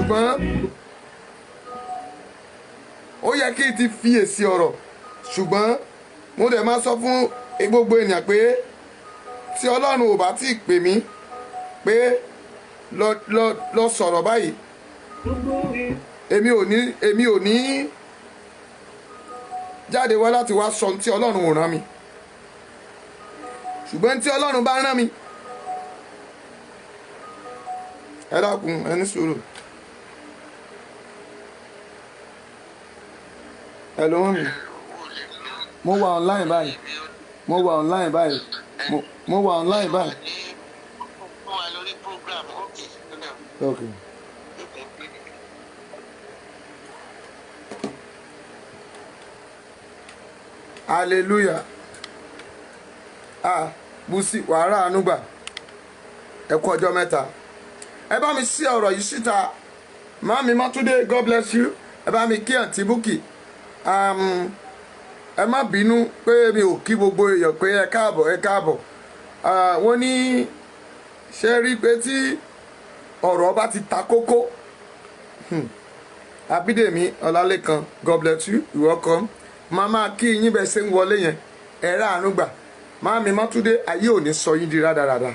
ṣùgbọ́n ó yẹ kí n ti fi èsì ọ̀rọ̀ ṣùgbọ́n mo dẹ̀ máa sọ fún gbogbo ènìyàn pé tí Ọlọ́run ò bá tí ì pè mí pé lọ sọ̀rọ̀ báyìí èmi ò ní jáde wá láti wá sọ tí Ọlọ́run ò rán mi ṣùgbọ́n tí Ọlọ́run bá rán mi ẹ dákun ẹ ní sùúrù ẹ ló ń rìn mo wà online báyìí mo wà online báyìí mo wà online báyìí. Okay. Hallelujah. Busi wàrà ànúgbà ẹ kú ọjọ́ mẹ́ta ẹ bá mi sí ọ̀rọ̀ yìí síta Màmí Mọ́túndé, God bless you. Ẹ bá mi kí àǹtí Búkì. Ẹ má bínú pé mi ò kí gbogbo èèyàn pé ẹ káàbọ̀ ẹ káàbọ̀. Wọ́n ní ṣe rí pé tí ọ̀rọ̀ bá ti ta kókó. Abídèmí Ọlálékan, God bless you, you welcome. Màmá kí yín bẹ́ẹ̀ ṣe ń wọlé yẹn ẹ rà àánú gbà. Màmí Mọ́túndé, ayé ò ní sọ yín di rádaràda.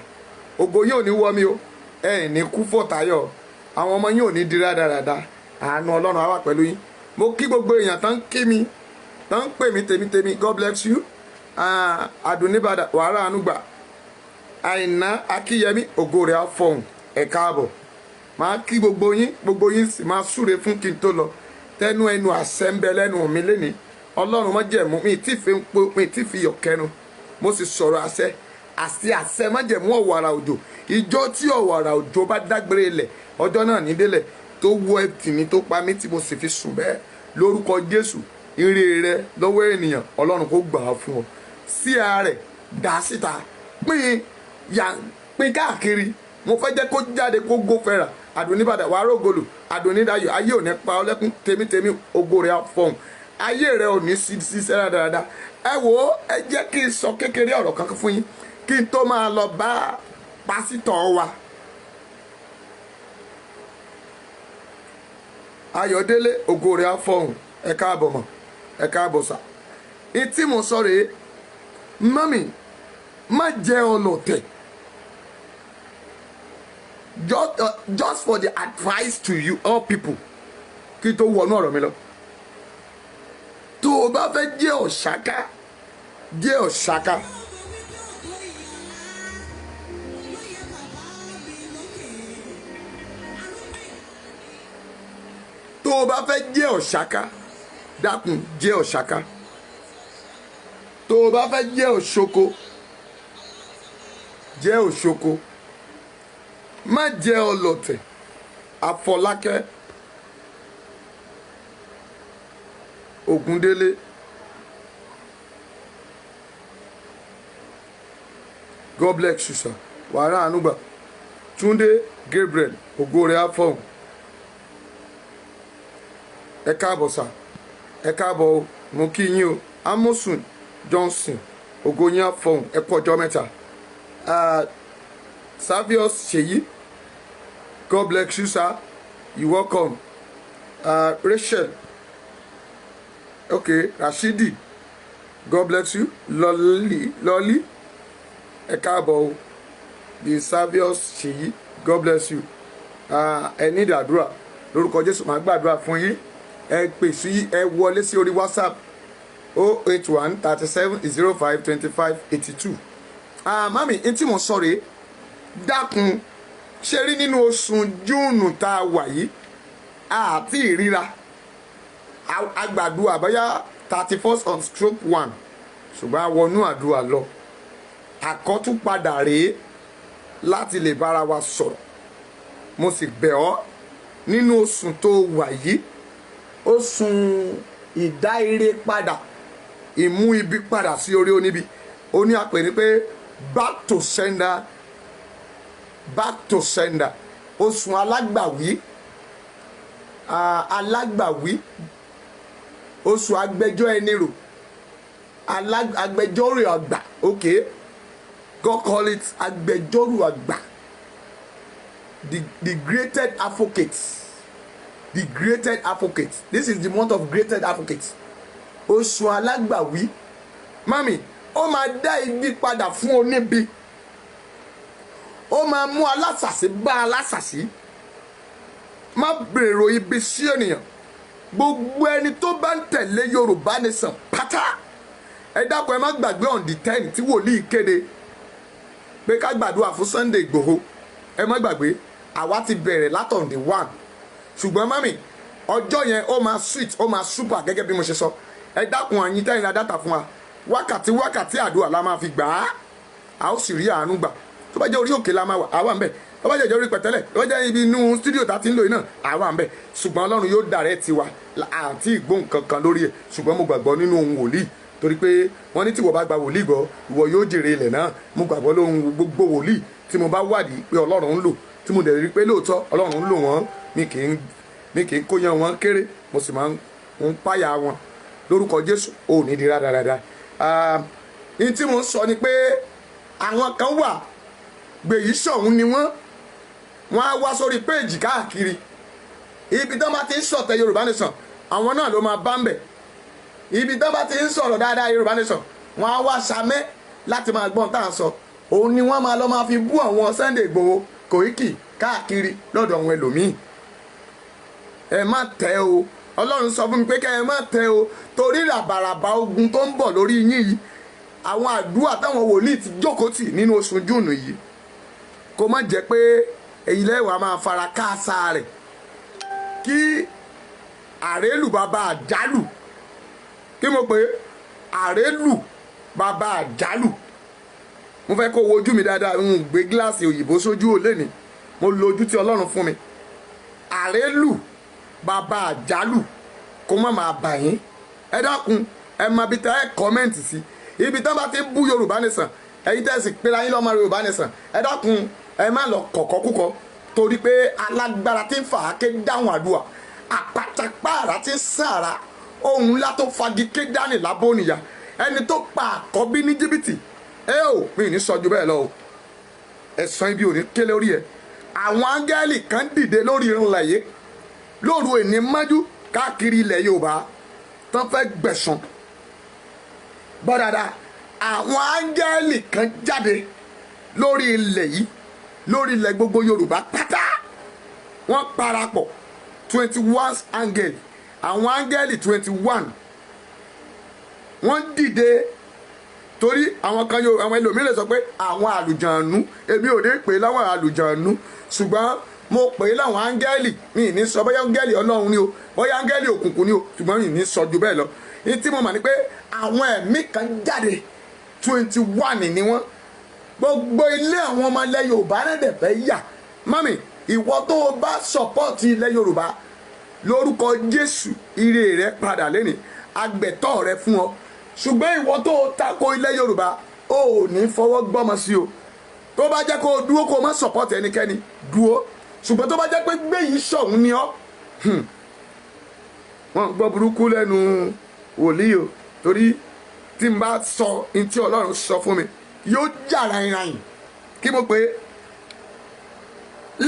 Ògo yín ò ní wọ́ mi o, ẹ ní kú fọ̀tayọ̀. Àwọn ọmọ yín ò ní di rádaràda. Àánú Ọlọ́run á wà pẹ̀lú yín. Mo kí gbogbo èèyàn tán kí mi tán pè mí tèmi God bless you. Àdùnníbàdà wàrà àánú gbà. Àìná Akíyẹmí, ògo rẹ̀ á fọhùn ẹ káàbọ̀. Màá kí gbogbo yín sì máa súre fún kí n tó lọ. Tẹnu ẹnu àṣẹ ń bẹ lẹ́nu mi lénìí. Ọlọ́run májẹ̀mú mi tí fi yọ̀ kẹnu. Mo sì sọ̀rọ̀ àṣẹ májẹ̀mú ọ̀wàrà òjò. Ìjọ tí ọ̀wàrà òjò bá dágbére ilẹ̀ ọjọ́ náà ní délẹ̀ tó wọ ẹtì mi tó pa mí tí mo sì fi sùn bẹ́ẹ̀ lórúkọ Jésù. Ire rẹ lọ́wọ́ ènìyàn Ọlọ́run kó gbà á fún ọ. Sí ààrẹ dá síta pín káàkiri. Mo fẹ́ jẹ́ kó jáde kó gó fẹ́ra. Àdùnníbàdà wàá rògolù Àdùnnídayọ̀ ayé ò ní pa ọ lẹ́kún tèmi ògo rẹ̀ á fọhùn. Ayé rẹ̀ ò ní ṣiṣẹ́ dáadáa. Ẹ wò ó ẹ jẹ́ kí n sọ kékeré ọ̀rọ̀ kankan fún yín kí n tó máa lọ bá pásítọ̀ wa. Ayọ̀délé ògo rẹ̀ á fọhùn ẹ káàbọ̀ mọ̀ ẹ káàbọ̀ sà. Ìtí mo sọ rèé mọ́mì má jẹ́ ọlọ̀tẹ̀. Just for the advice to you all people kí tó wọnú ọ̀rọ̀ mi lọ. Tó o bá fẹ́ jẹ́ ọ̀ṣáká jẹ́ ọ̀ṣáká. Tó o bá fẹ́ jẹ́ ọ̀ṣáká dákun jẹ́ ọ̀ṣáká. Tó o bá fẹ́ jẹ́ òṣoko jẹ́ òṣoko. Má jẹ́ ọlọ̀tẹ̀. Àfọlákẹ́ Ògúndélé God bless you sir. Wàrà ànúgbà Túndé Gabriel ògo rẹ̀ á fọhùn ẹ káàbọ̀ sà ẹ káàbọ̀ o mo kí yín o. Amosun Johnson ògo yín á fọhùn ẹ kú ọjọ́ mẹ́ta. Savius Ṣèyí God bless you sir, you welcome. Rachel okay Rashidi God bless you. Lolly ẹ káàbọ̀ o. The Savius Ṣèyí God bless you. Ẹ ní ìdàdúrà lórúkọ Jésù máa gbàdúrà fún yín. Ẹ pè sí ẹ wọlé sí orí WhatsApp 081 37 05 25 82. Mami ntí mo sọ rèé dákun ṣe rí nínú oṣù Júùnù tá a wà yìí àti ìríra agbàdúrà bóyá 31st on stroke 1 ṣùgbọ́n a wọnú àdúrà lọ. Àkọ́túnpadà rèé láti lè bára wa sọ̀rọ̀. Mo sì bẹ̀ ọ́ nínú oṣù tó wà yìí oṣù ìdá ire padà ìmú ibi padà sí orí oníbi. Ó ní àpè ní pé back to sender oṣù alágbàwí oṣù agbẹjọ́ ẹni rò agbẹjọ́rò àgbà okay God call it agbẹjọ́rò àgbà the greatest advocate the greatest advocate. This is the month of greatest advocate. Oṣù alágbàwí. Mami, ó máa dá ibi padà fún oníbi. Ó máa mú alásàsí bá alásàsí. Má bèrò ibi sí ènìyàn. Gbogbo ẹni tó bá ń tẹ̀lé Yorùbá Nation pátá. Ẹ dákun ẹ má gbàgbé on the 10 tí wòlíì kéde pé ká gbàdúrà fún Sunday Igboho. Ẹ má gbàgbé àwa ti bẹ̀rẹ̀ látọ̀n the 1. Ṣùgbọ́n mami ọjọ́ yẹn ó máa sweet ó máa super gẹ́gẹ́ bí mo ṣe sọ. Ẹ dákun àyín tẹ́yìn ra dátà fún wa. Wákàtí àdúrà la máa fi gbà á. A ó sì rí àánú gbà. Tó bá jẹ́ orí òkè la máa wà àwa ń bẹ̀. Tó bá jẹ́ orí pẹ̀tẹ́lẹ̀ tó bá jẹ́ ibi inú studio tá ti ń lò yìí náà àwa ń bẹ̀. Ṣùgbọ́n Ọlọ́run yóò direct wa àti ìgbóhùn kankan lórí ẹ̀. Ṣùgbọ́n mo gbàgbọ́ nínú ohun wòlíì torí pé wọ́n ní tí wọ́n bá gba wòlíì gbọ́ ìwọ yóò jèrè ilẹ̀ náà. Mo gbàgbọ́ lóhun gbogbo wòlíì tí mo bá wádìí pé Ọlọ́run ń lò tí mo dẹ̀ rí pé lóòótọ́ Ọlọ́run ń lò wọ́n mi kì í kóyan wọn kéré mo sì máa ń páyà wọn lórúkọ Jésù ò ní di rádaràda. Ní tí mo ń sọ ni pé àwọn kan wà gbèyí sọ̀hún ni wọ́n á wá sórí péèjì káàkiri ibi tó bá ti ń sọ̀tẹ̀ Yorùbá Nation àwọn náà ló máa bá ń bẹ̀ ibi tó bá ti ń sọ̀rọ̀ dáadáa Yorùbá Nation wọ́n á wá ṣamẹ́ láti máa gbọ́n tá à ń sọ òun ni wọ́n máa lọ máa fi bú àwọn Sunday Igboho Koiki káàkiri lọ́dọ̀ àwọn ẹlòmíì. Ẹ má tẹ́ o Ọlọ́run sọ fún mi pé kẹ́ ẹ má tẹ́ o torí ràbàràbà ogun tó ń bọ̀ lórí yín yìí àwọn àdúrà táwọn wòlíì ti jókòó tì nínú oṣù Júùnù yìí kó má jẹ́ pé èyí lẹ́wàá máa fara káàsà rẹ̀ kí àrélù bàbá àjálù kí mo pè àrélù bàbá àjálù mo fẹ́ kó wojú mi dáadáa ń gbé gíláàsì òyìnbó sójú òlé ni mo lo ojú tí Ọlọ́run fún mi àrélù bàbá àjálù kó má máa bà yín. Ẹ dákun ẹ máa bi tẹ́ ẹ kọ́mẹ́ǹtì sí ibi tán bá ti bú Yorùbá Nation ẹ̀yin tẹ́ sì pera yín lọ́mọ Yorùbá Nation ẹ dákun ẹ má lọ kọ̀kọ́kúkọ torí pé alágbára tí ń fà á ké dáhùn àdúrà àpàtàpàrà tí ń sàrà ohun ńlá tó fagi ké dání lábónìyà ẹni tó pa àkọ́bí ní jìbìtì mi ò ní sọ ju bẹ́ẹ̀ lọ o ẹ̀sán ibi ò ní ké lórí ẹ̀ àwọn áńgẹ́lì kan dìde lórí ìrìnlẹ̀ yìí lóru èní mọ́jú káàkiri ilẹ̀ Yorùbá tán fẹ́ gbẹ̀san bọ́ dáadáa àwọn áńgẹ́lì kan jáde lórí ilẹ̀ yìí lórí ilẹ̀ gbogbo Yorùbá pátá wọ́n parapọ̀ 21 áńgẹ́lì àwọn áńgẹ́lì 21 wọ́n dìde torí àwọn kan yóò àwọn ẹlòmíràn sọ pé àwọn àlùjànnú èmi ò ní pè láwọn àlùjànnú ṣùgbọ́n mo pè é láwọn áńgẹ́lì mi ì ní sọ bóyá áńgẹ́lì Ọlọ́run ni o bóyá áńgẹ́lì òkùnkùn ni o ṣùgbọ́n mi ì ní sọ ju bẹ́ẹ̀ lọ ní tí mo mà ní pé àwọn ẹ̀mí kan jáde 21 ni wọ́n gbogbo ilé àwọn ọmọ ilẹ̀ Yorùbá náà dẹ̀ fẹ́ yà mami ìwọ tó o bá sọpọ́ọ̀tì ilẹ̀ Yorùbá lórúkọ Jésù ire rẹ padà lẹ́nìí agbẹ̀tọ́ rẹ fún ọ ṣùgbọ́n ìwọ tó o tako ilẹ̀ Yorùbá o ò ní fọwọ́ gbọ́mọ sí o tó bá jẹ́ kó o dúró kó o má sọpọ́ọ̀tì ẹnikẹ́ni dúró ṣùgbọ́n tó bá jẹ́ pé gbé yìí ṣọ̀hún ni ọ́ wọ́n gbọ́ burúkú lẹ́nu wòlíì o torí tí n bá sọ ní tí Ọlọ́run sọ fún mi yóò jà ráyìn kí mo pé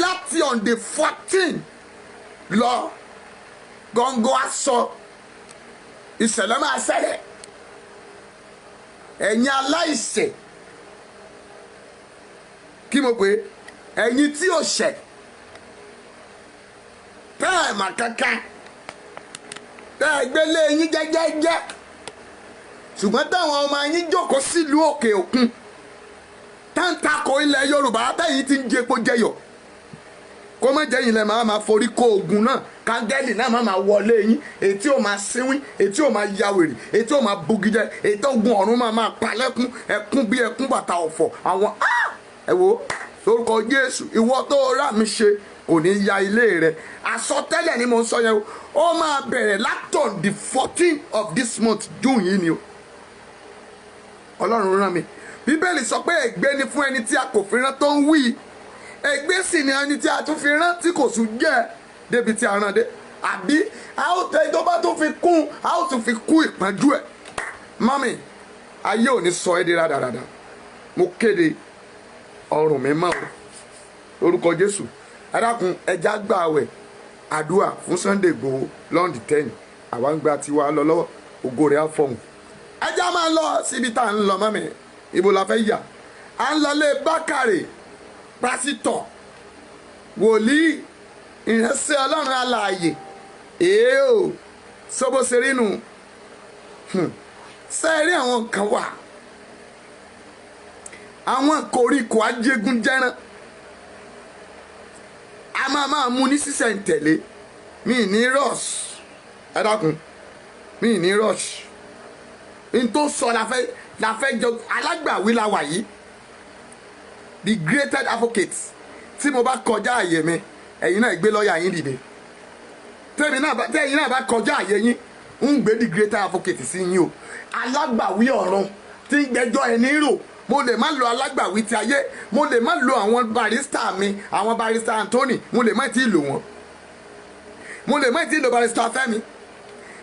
láti on the 14 lọ gọ́ngọ́ aṣọ ìṣẹ̀lẹ̀ máa ṣẹlẹ̀ ẹ̀yin aláìṣẹ̀ kí mo pé ẹ̀yin tí ò ṣẹ̀ tẹ́ẹ̀ mà kankan tẹ́ẹ̀ gbélé yín jẹ́jẹ́jẹ́ ṣùgbọ́n táwọn ọmọ yín jókòó sílùú òkè òkun táǹtakò ilẹ̀ Yorùbá tẹ́yìn ti ń jẹpo jẹyọ̀ kó má jẹ́ yín lẹ́ máa forí kó ogun náà kángẹ́lì náà máa wọlé yín ètí ò máa sínwín ètí ò máa yawèrè ètí ò máa bugijẹ ètí ogun ọ̀run máa palẹ́kún ẹkún bí ẹkún bàtà ọ̀fọ̀ àwọn ẹ wo lórúkọ Jésù ìwọ tó rà mí ṣe kò ní ya ilé rẹ àsọtẹ́lẹ̀ ni mo ń sọ yẹn o ó máa bẹ̀rẹ̀ látọ̀ the 14th of this month June yìí ni o Ọlọ́run rán mi Bíbélì sọ pé ègbé ni fún ẹni tí a kò fi rán tó ń wí ègbé sì ni ẹni tí a tún fi rán tí kò sùn jẹ́ débi tí a rán dé àbí a ó tẹ tó bá tún fi kún a ó tún fi kún ìpọ́njú ẹ̀ mọ́mì ayé ò ní sọ ẹ́ di rádaràda mo kéde ọrùn mi mọ́ o lórúkọ Jésù ẹ dákun ẹja gbà wẹ̀ àdúrà fún Sunday Igboho lọ́ndì 10 àwa ń gba tiwa lọ lọ́wọ́ ògo rẹ̀ á fọ̀hún. ẹja máa lọ síbi tá à ń lọ mọ́mi ibo la fẹ́ yà à ń lọlé Bakare pásítọ̀ wòlíì ìránṣẹ́ Ọlọ́run alààyè èèó sọ́bọ̀sẹ̀rínù sẹ́ẹ̀rí àwọn nǹkan wà àwọn koríko ajégúnjẹran a máa mú ní sísẹ̀ntẹ̀lé mi ní rush ẹ dákun mi ní rush n tó sọ la fẹ́ jọ alágbàwí la wà yìí the greatest advocate tí mo bá kọjá àyè mi ẹ̀yin náà gbé lọ́ọ̀yà yín dìde tẹ́yìn náà bá kọjá àyè yín ń gbé the greatest advocate sí yín o alágbàwí ọ̀run tí ń gbẹ́jọ́ ẹni rò mo lè má lo alágbàwí ti ayé mo lè má lo àwọn barista mi àwọn barista Anthony mo lè má ti lò wọ́n mo lè má ti lo barista Fẹ́mi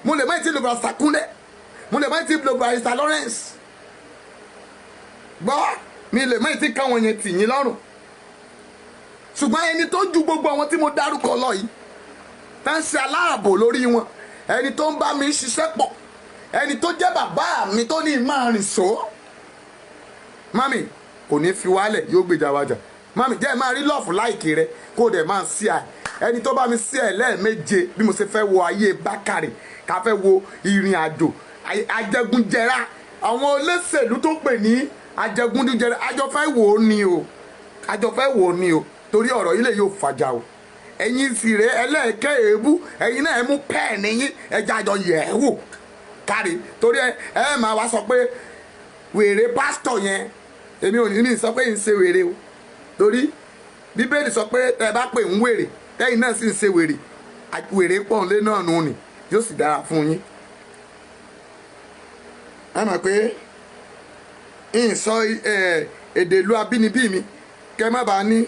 mo lè má ti lo barista Kúnlé mo lè má ti lo barista Lawrence gbọ́ mi lè má ti káwọn yẹn tì yín lọ́rùn ṣùgbọ́n ẹni tó ju gbogbo àwọn tí mo dárúkọ lọ yìí tá ń ṣe aláàbò lórí wọn ẹni tó ń bá mi ṣiṣẹ́ pọ̀ ẹni tó jẹ́ bàbá mi tó ní máa rìn só mami kò ní fi wálẹ̀ yóò gbèjà wájà mami jẹ́ ẹ máa rí lọ́ọ̀fù láìkè rẹ kó o dẹ̀ máa sí à ẹni tó bá mi sí ẹ̀ lẹ́ẹ̀méje bí mo ṣe fẹ́ wo ayé Bakare ká fẹ́ wo ìrìn àjò ajẹgúnjẹrá àwọn olóṣèlú tó pè ní ajẹgúnjẹrá àjọ fẹ́ wò ó ni o àjọ fẹ́ wò ó ni o torí ọ̀rọ̀ yìí lè yóò fàjà o ẹ̀yin sì rè ẹlẹ́ẹ̀kẹ́ èébú ẹ̀yin náà ẹ mú pẹ́ẹ̀nì yín ẹja àjọ yẹ̀ ẹ́ wò kárí torí ẹ máa wá sọ pé wèrè pásítọ̀ yẹn èmi ò ní sọ pé ń ṣe wèrè o torí bíbélì sọ pé ẹ bá pè ń wèrè tẹ́yìn náà sì ń ṣe wèrè wèrè pọ̀nlé náà nù ní yóò sì dára fún yín ẹ mọ̀ pé ń sọ èdè ìlú abínibí mi kẹ́ má bàa ní.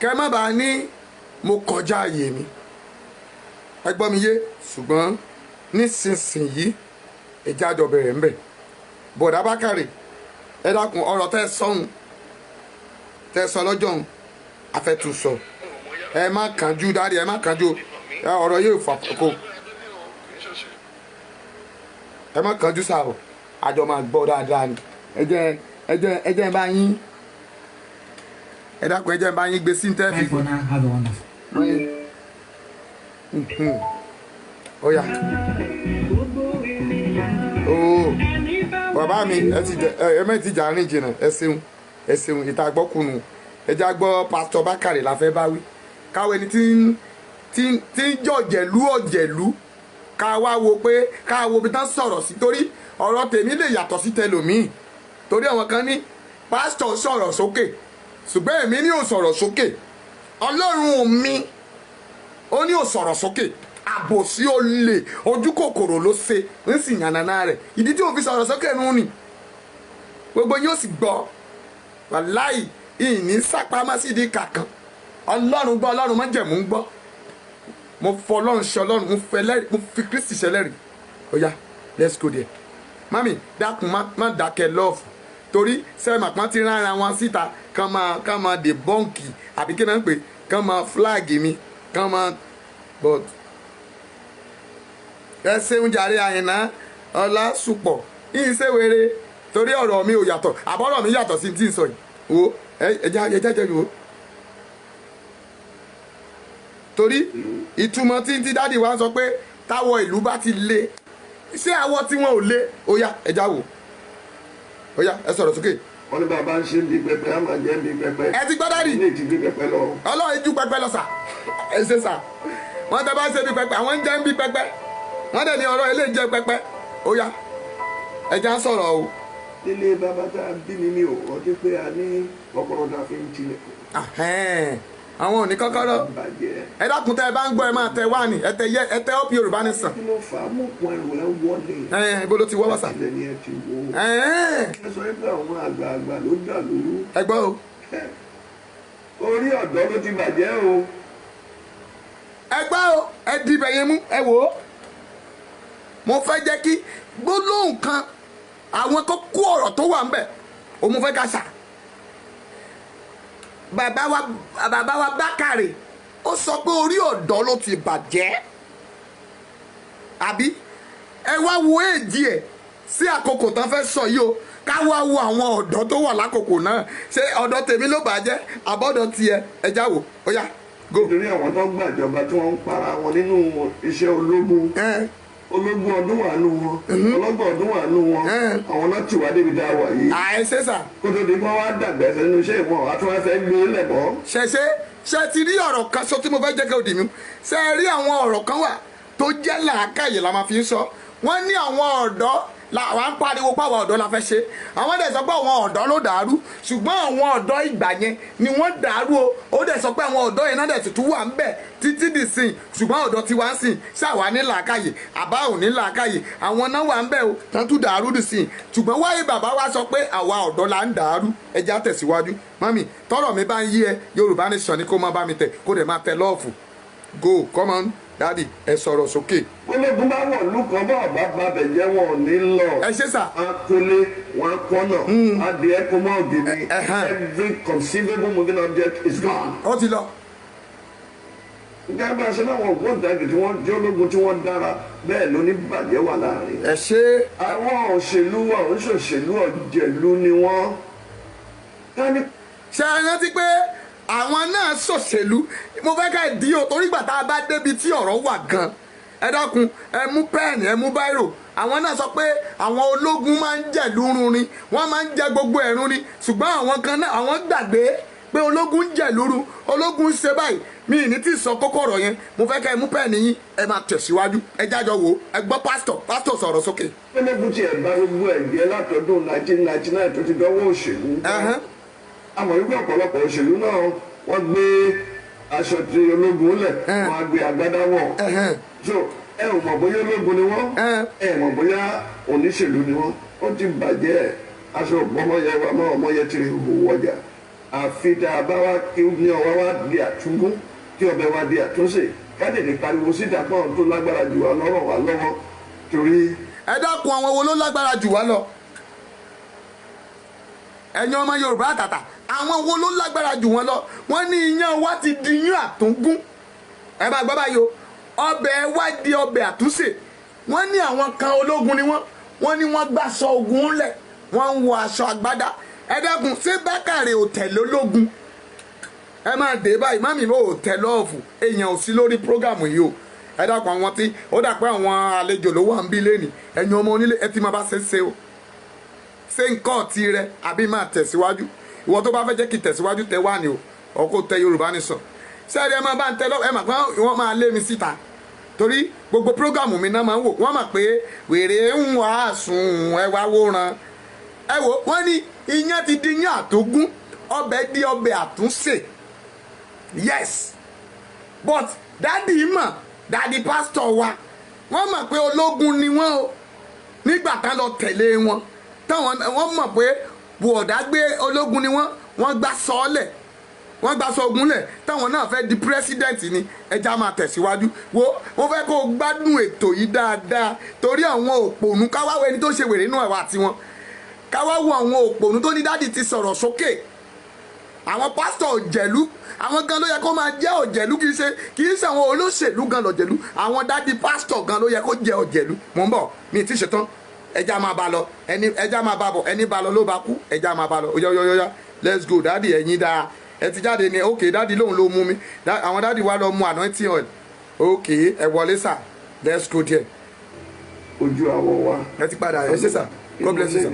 kẹ́ má bàa ní mo kọjá àyè mi ẹ gbọ́ mi yé ṣùgbọ́n nísinsìnyí ìjà àjọ bẹ̀rẹ̀ ń bẹ̀ bọ̀dá Bakare ẹ dákun ọ̀rọ̀ tẹ́ sọ́hun tẹ́ sọ lọ́jọ́ òun afẹ́túsọ ẹ má kánjú dárí ẹ má kánjú ọ̀rọ̀ yóò fà kó ẹ má kánjú sáà àjọ máa gbọ́ dáadáa ni ẹ jẹ́ bá yín ẹ dákun ẹ jẹ́ bá yín gbé sí ní tẹ́ẹ̀fì. ó yá ooo bàbá mi ẹ mẹ́tì jà rìn jìnnà ẹ ṣeun ìta gbọ́kùnù ẹ já gbọ́ pásítọ̀ Bakare la fẹ́ bá wí káwé ni tí ń jọ̀jẹ̀lú ọ̀jẹ̀lú ká wá wo pé ká wo bí tán sọ̀rọ̀ sí torí ọ̀rọ̀ tèmi lè yàtọ̀ sí tẹlòmíì torí àwọn kan ní pásítọ̀ sọ̀rọ̀ sókè ṣùgbọ́n èmi ní ò sọ̀rọ̀ sókè Ọlọ́run mi ó ní ò sọ̀rọ̀ sókè àbòsí olè ojú kòkòrò ló ṣe ń sì yànnàná rẹ̀ ìdí tí òun fi sọ̀rọ̀ sókè nù ni gbogbo yóò sì gbọ́ wàláì ìní sápamọ́ sí ìdí kankan Ọlọ́run gbọ́ Ọlọ́run má jẹ̀mú gbọ́ mo fọ Ọlọ́run ṣe Ọlọ́run mo fi Kristi ṣẹlẹ́rìí ó yá let's go there mami dákun má dákẹ́ lọ́ọ̀fù torí sẹ́ẹ̀mà kan ti rán ara wọn síta kàn máa dé bọ́ǹkì àbí kí náà ń pè kàn máa fúláàgì mi kàn máa but ẹ ṣeun jàre Àyìnlá Ọlásùpọ̀ yìí ṣe wéré torí ọ̀rọ̀ mi ò yàtọ̀ àbọ̀rọ̀ mi yàtọ̀ sí tí ń sọ yìí wo ẹja wo torí ìtumọ̀ tí dádì wa sọ pé táwọ̀ ìlú bá ti le ṣé àwọ̀ tí wọn ò le ó yá ẹja wò ó yá ẹ sọ̀rọ̀ sókè. wọ́n ní bàbá ń ṣe bí pẹpẹ á máa jẹ́ bí pẹpẹ. ẹ ti gbọ́ dádì. ilé ti bí pẹpẹ lọ. Ọlọ́run ju pẹpẹ lọ sà ẹ ṣe sà wọ́n tẹ bá ṣe bí pẹpẹ àwọn ń jẹ́ ń bí pẹpẹ wọ́n dẹ̀ ní ọ̀rọ̀ ilé jẹ́ pẹpẹ ó yá ẹja ń sọ̀rọ̀ o. ilé bàbá tá a bí mi ní o ọdí pé a ní kọ́kọ́rọ́ tá a fi ń tilẹ̀. àwọn ò ní kọ́kọ́rọ́ ẹ dákun tẹ ẹ bá ń gbọ́ ẹ máa tẹ wá ní ẹ tẹ ọ́pì Yorùbá ní sàn. kí ló fà á mú kun ẹrù ẹ wọlé. ibo ló ti wọ́ wá sà. ilẹ̀ ni ẹ ti wo. ẹ sọ pé àwọn àgbààgbà ló dà lóru. ẹ gbọ́ o. orí ọ̀dọ́ ló ti bàjẹ́ o. ẹ gbá o ẹ di ibẹ̀ yẹn mú ẹ wò ó mo fẹ́ jẹ́ kí gbólóhùn kan àwọn tó kó ọ̀rọ̀ tó wà ń bẹ̀ o mo fẹ́ ká ṣà bàbá wa Bákàrè ó sọ pé orí ọ̀dọ́ ló ti bàjẹ́ àbí ẹ wá wo èjì ẹ̀ sí àkókò tán fẹ́ sọ yìí o ká wá wo àwọn ọ̀dọ́ tó wà lákòókò náà ṣé ọ̀dọ́ tèmi ló bàjẹ́ àbọ̀dọ̀ tiẹ̀ ẹ já wò ó yá go. nítorí àwọn tó gbàjọba tí wọ́n ń para wọn nínú iṣẹ́ ológun ológun ọdún wà nù wọn ọlọ́gbọ̀n ọdún wà nù wọn àwọn náà ti wá débi dá wà yìí. àìsè sà. kó tó di pé wọ́n á dàgbà ẹsẹ̀ nínú iṣẹ́ ìwọ̀n àtúwọ́sẹ̀ gbé lẹ̀bọ́. ṣe ti rí ọ̀rọ̀ kan sọ tí mo fẹ́ jẹ́ kí o dì mí ṣe rí àwọn ọ̀rọ̀ kan wà tó jẹ́ làákàyè la máa fi ń sọ wọ́n ní àwọn ọ̀dọ́ làwọn ń pariwo páwọn ọ̀dọ́ la fẹ́ ṣe àwọn dẹ̀ sọ pé àwọn ọ̀dọ́ ló dàrú ṣùgbọ́n àwọn ọ̀dọ́ ìgbà yẹn ni wọ́n dàrú o ó dẹ̀ sọ pé àwọn ọ̀dọ́ yẹn náà dẹ̀ tuntun wà ń bẹ̀ títí dì sìn ṣùgbọ́n ọ̀dọ́ tí wá ń sìn ṣàwá ní làákàyè àbá ò ní làákàyè àwọn náà wà ń bẹ̀ o tán tún dàrú dì sìn ṣùgbọ́n wáyé bàbá wa sọ pé àwa ọ̀dọ́ la ń dàrú ẹja tẹ̀síwájú mami tọ́rọ̀ mi bá ń yí ẹ Yorùbá Nation ni kó má bá mi tẹ̀ kó dẹ̀ máa tẹ lọ́ọ̀fù go come on dadi ẹ sọ̀rọ̀ sókè. ológun bá wọ̀ lùkọ́ bá ọ̀bá babẹ̀ jẹ́ wọn ò ní lọ. ẹ ṣe sà. akólé wọn kọ́nà adìẹ kó mọ́ ògiri every conceivable moving object is gone. ó ti lọ. gẹ́gẹ́ bá a ṣe láwọn ògbóǹtarìgì tí wọ́n jẹ́ ológun tí wọ́n dára bẹ́ẹ̀ ló ní bàjẹ́ wà láàrin. ẹ ṣe. àwọn òṣèlú wa òṣèlú ọ̀jẹ̀lú ni wọ́n. ṣe é rántí pé àwọn náà ṣòṣèlú mo fẹ́ ká di o torí gbà tá a bá débi tí ọ̀rọ̀ wà gan ẹ dákun ẹ mú pẹ́ẹ̀nì ẹ mú báírò àwọn náà sọ pé àwọn ológun máa ń jẹ̀lú run ni wọ́n máa ń jẹ gbogbo ẹ̀rún ni ṣùgbọ́n àwọn kan náà àwọn gbàgbé pé ológun ń jẹ̀lú run ológun ń ṣe báyìí mi ì ní tí ì sọ kókó ọ̀rọ̀ yẹn mo fẹ́ ká ẹ mú pẹ́ẹ̀nì yín ẹ máa tẹ̀síwájú ẹ jájọ wò ẹ gbọ́ pásítọ̀ sọ̀rọ̀ sókè. ológun ti ẹ̀ bá gbogbo ẹ̀jẹ̀ látọdún 1999 tó ti dánwó òṣèlú àmọ́ wípé ọ̀pọ̀lọpọ̀ òṣèlú náà wọ́n gbé aṣọ ti ológun lẹ̀ wọ́n á gbé agbádá wọ̀ so ẹ ò mọ̀ bóyá ológun ni wọ́n ẹ mọ̀ bóyá oníṣèlú ni wọ́n ó ti bàjẹ́ aṣọ ọmọye wa mọ́ ọmọye tiri ìhòòhò ọjà àfi tá a bá wá kí ní ọwọ́ wa di àtúngún kí ọbẹ̀ wa di àtúnṣe káde ní pariwo síta pọ́n tó lágbára jù wá lọ́rọ̀ wá lọ́wọ́ torí. ẹ dákun àwọn wo ló lágbára jù wá lọ ẹ̀yin ọmọ Yorùbá àtàtà àwọn wo ló lágbára jù wọn lọ wọ́n ní iyán wa ti di iyán àtúngún ẹ máa gbọ́ báyìí o ọbẹ̀ wa di ọbẹ̀ àtúnṣe wọ́n ní àwọn kan ológun ni wọ́n ní wọ́n gbàṣọ ogun lẹ̀ wọ́n ń wọ aṣọ àgbádá ẹ dákun ṣé Bákàrè ò tẹ̀lé ológun ẹ máa dé báyìí mami mo ò tẹ̀ lọ́ọ̀fù èèyàn ò sí lórí prógàmù yìí o ẹ dákun àwọn tí ó dà pé àwọn àlejò ló wà ń bí lẹ́nìí ẹ̀yin ọmọ onílé ẹ ti máa bá ṣe o ṣé nǹkan ọ̀tí rẹ àbí máa tẹ̀síwájú ìwọ tó bá fẹ́ jẹ́ kí tẹ̀síwájú tẹ wá ní o ọkọ tẹ Yorùbá Nation sẹ́ẹ̀dì ẹ máa bá ń tẹ lọ́wọ́ ẹ mà pé wọ́n máa lé mi síta torí gbogbo prógámù mi náà máa ń wò wọ́n mà pé wèrè ń wá sùn ẹ wá wòran ẹ wò wọ́n ní iyán ti di iyán àtógún ọbẹ̀ di ọbẹ̀ àtúnṣe yes but dádì mọ̀ dádì pásítọ̀ wa wọ́n mọ̀ pé ológun ni wọ́n o nígbà tán lọ tẹ̀lé wọn táwọn wọ́n mọ̀ pé bùọ̀dá gbé ológun ni wọ́n gbá sọ́ọ́lẹ̀ wọ́n gbá sọ́gun lẹ̀ táwọn náà fẹ́ di president ni ẹja máa tẹ̀síwájú wo wọ́n fẹ́ kó gbádùn ètò yìí dáadáa torí àwọn òpònú káwáwo ẹni tó ṣe wèrè inú ẹ̀wà tiwọn káwáwo àwọn òpònú tó ní dádì ti sọ̀rọ̀ sókè àwọn pásítọ̀ òjẹ̀lú àwọn gan ló yẹ kó máa jẹ́ òjẹ̀lú kì í ṣe àwọn olóṣèlú gan lọ̀jẹ̀lú àwọn dádì pásítọ̀ gan ló yẹ kó jẹ́ òjẹ̀lú mò ń bọ̀ mi ì tí ṣetán ẹja máa bá lọ ẹja máa bá bọ̀ ẹni bá lọ ló bá kú ẹja máa bá lọ yọyọyọyọ let's go dádì ẹ̀yin dáa ẹ ti jáde ní ok dádì lóun ló mú mi àwọn dádì wa lọ mu anointing oil ok ẹ wọlé sà let's go there. ojú àwọ̀ wa ẹ ti padà ẹ ṣe sà God bless you sà.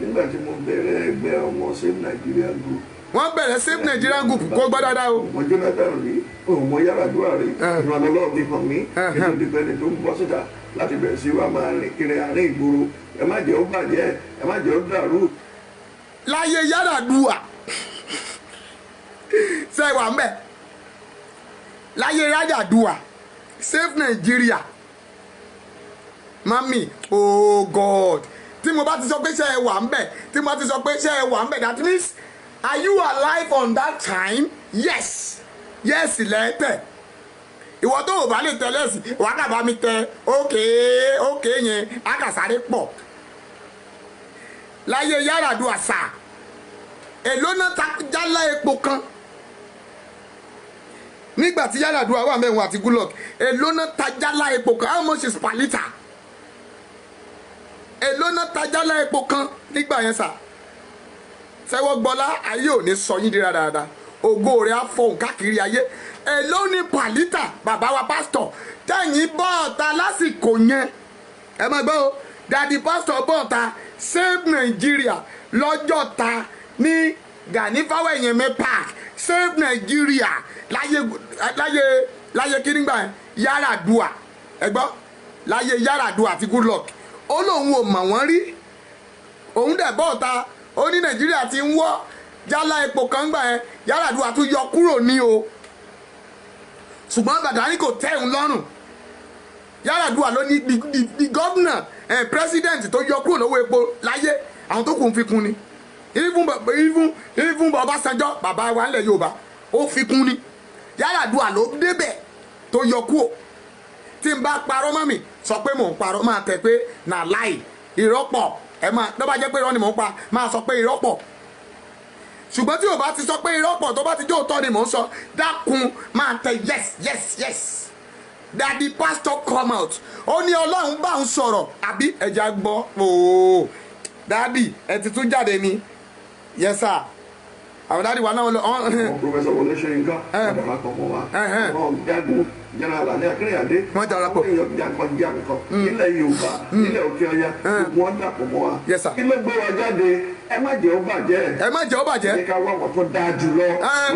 nígbà tí mo bẹ̀rẹ̀ ẹgbẹ́ ọmọ Save Nigeria Group. wọ́n bẹ̀rẹ̀ Save Nigeria Group kó gbọ́ dáadáa o. ọmọ Jonathan rí ọmọ Yaradua rí ìrànlọ́wọ́ fi hàn mí nínú ìdìbẹ́ni tó ń bọ́ síta láti bẹ̀rẹ̀ sí wa máa rìn kiri àárín ìgboro ẹ má jẹ́ ó bàjẹ́ ẹ má jẹ́ ó dàrú. láyé Yaradua ṣe wà ń bẹ̀ láyé Yaradua Save Nigeria mami oh God tí mo bá ti sọ pé ṣe ẹ wà ń bẹ̀ tí mo bá ti sọ pé ṣe ẹ wà ń bẹ̀ that means are you alive on that time yes yẹ́sì lẹ́tẹ̀ ìwọ tó o bá lè tẹ lẹ́sì wàá kàbá mi tẹ ókè yẹn àkàsáré pọ̀ láyé Yar'Adua àṣà èló náà ta jálá epo kan nígbà tí Yar'Adua wà mẹ́wọ̀n àti Goodluck èló náà ta jálá epo kan how much is per litre èló náà ta jálá epo kan nígbà yẹn sà sẹ́wọ́ gbọ́lá ayé ò ní sọ yín di dáadáa ògo rẹ̀ á fọhùn káàkiri ayé èló ní per litre bàbá wa pásítọ̀ tẹ̀yìn bọ́ọ̀ta lásìkò yẹn ẹ máa gbọ́ o dàdí pásítọ̀ bọ́ọ̀ta save Nigeria lọ́jọ́ ta ní Gani Fáwẹ́yìnmí park save Nigeria láyé kínígbà Yar'Adua ẹ gbọ́ láyé Yar'Adua àti Goodluck ó lóun ò mọ̀ wọ́n rí òun dẹ̀ bọ́ọ̀ta ó ní Nàìjíríà ti ń wọ́ jálá epo kan gbà yẹn Yar'Adua tún yọ kúrò ní o ṣùgbọ́n Gàdárí kò tẹ́ òun lọ́rùn Yar'Adua ló ní the governor president tó yọ kúrò lọ́wọ́ epo láyé àwọn tó kù ń fi kún ni even Ọbásanjọ́ bàbá wa ńlẹ̀ Yorùbá ó fi kún ni Yar'Adua ló débẹ̀ tó yọ kúrò tí n bá parọ́ mọ́ mi sọ pé mò ń parọ́ máa tẹ̀ pé nà láì ìrọ́pọ̀ ẹ máa tó bá jẹ́ pé irọ́ ni mò ń pa máa sọ pé ìrọ́pọ̀ ṣùgbọ́n tí o bá ti sọ pé ìrọ́pọ̀ tó bá ti jẹ́ òótọ́ ni mò ń sọ dákun máa tẹ yes that the pastor come out ó ní Ọlọ́run bá ń sọ̀rọ̀ àbí ẹ̀já gbọ́ ooo dádì ẹ ti tún jáde ni yes sir àwọn dádì wa náà lọ. Professor Wọlé Ṣóyínká bàbá kan mọ́ wa ọmọ jagun general ní Akínyàdé wọ́n darapọ̀ jagun ilẹ̀ Yorùbá ilẹ̀ Òkè Ọya gbogbo wọn dàpọ̀ mọ́ wa kí ló gbé wa jáde ẹ má jẹ́ ó bàjẹ́ ẹ jẹ́ ká wá wọn tó dáa jùlọ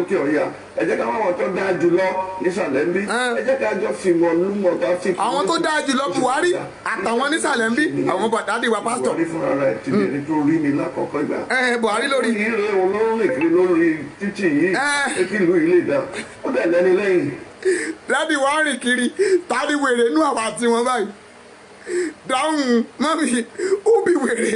Òkè Ọya ẹ jẹ́ ká wá wọn tó dáa jùlọ nísàlẹ̀ ń bí ẹ jẹ́ ká jọ fìmọ̀ lúmọ̀ ká fi. àwọn tó dáa jùlọ Buhari àtàwọn nísàlẹ̀ ń bí àwọn dádì wa pásítọ̀. Buhari fúnra rẹ̀ ti lè tó rí mi lákọ̀ọ́kọ́ ìgbà. Buhari lórí. ìrè olóró ìkiri lórí títì yìí kí ìlú yìí lè dá ó dẹ̀ lẹ́ni lẹ́yìn. dádì wa rìn kiri tàbí wèrè inú àwọn àti wọn báyìí dáhùn mọ́mí ó bí wèrè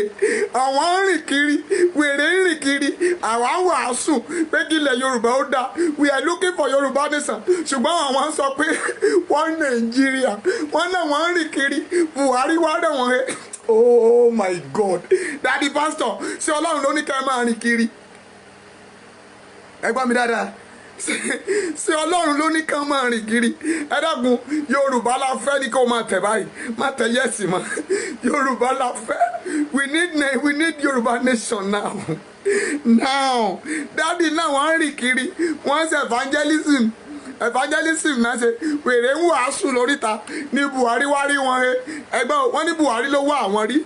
àwọn ń rìn kiri wèrè ń rìn kiri àwọn ń wàásù pé kí ilẹ̀ Yorùbá ó dáa we are looking for Yorùbá nation ṣùgbọ́n àwọn sọ pé wọ́n Nàìjíríà wọ́n náà wọ́n ń rìn kiri Buhari wá rẹ̀ wọ́n he oh my God daddy pastor ṣé Ọlọ́run ló ní ká ẹ máa rìn kiri ẹ gbọ́ mi dáadáa ṣé Ọlọ́run ló ní ká máa rìn kiri ẹ dákun Yorùbá la fẹ́ ní kó máa tẹ̀ báyìí má tẹ̀ yẹ́sì mọ́ Yorùbá la fẹ́ we need Yoruba Nation now dábì náà wọ́n ń rìn kiri wọ́n ṣe evangelism náà ṣe wèrè ń wàásù lóríta ní Buhari wá rí wọn ẹgbẹ́ wọn ní Buhari ló wá àwọn rí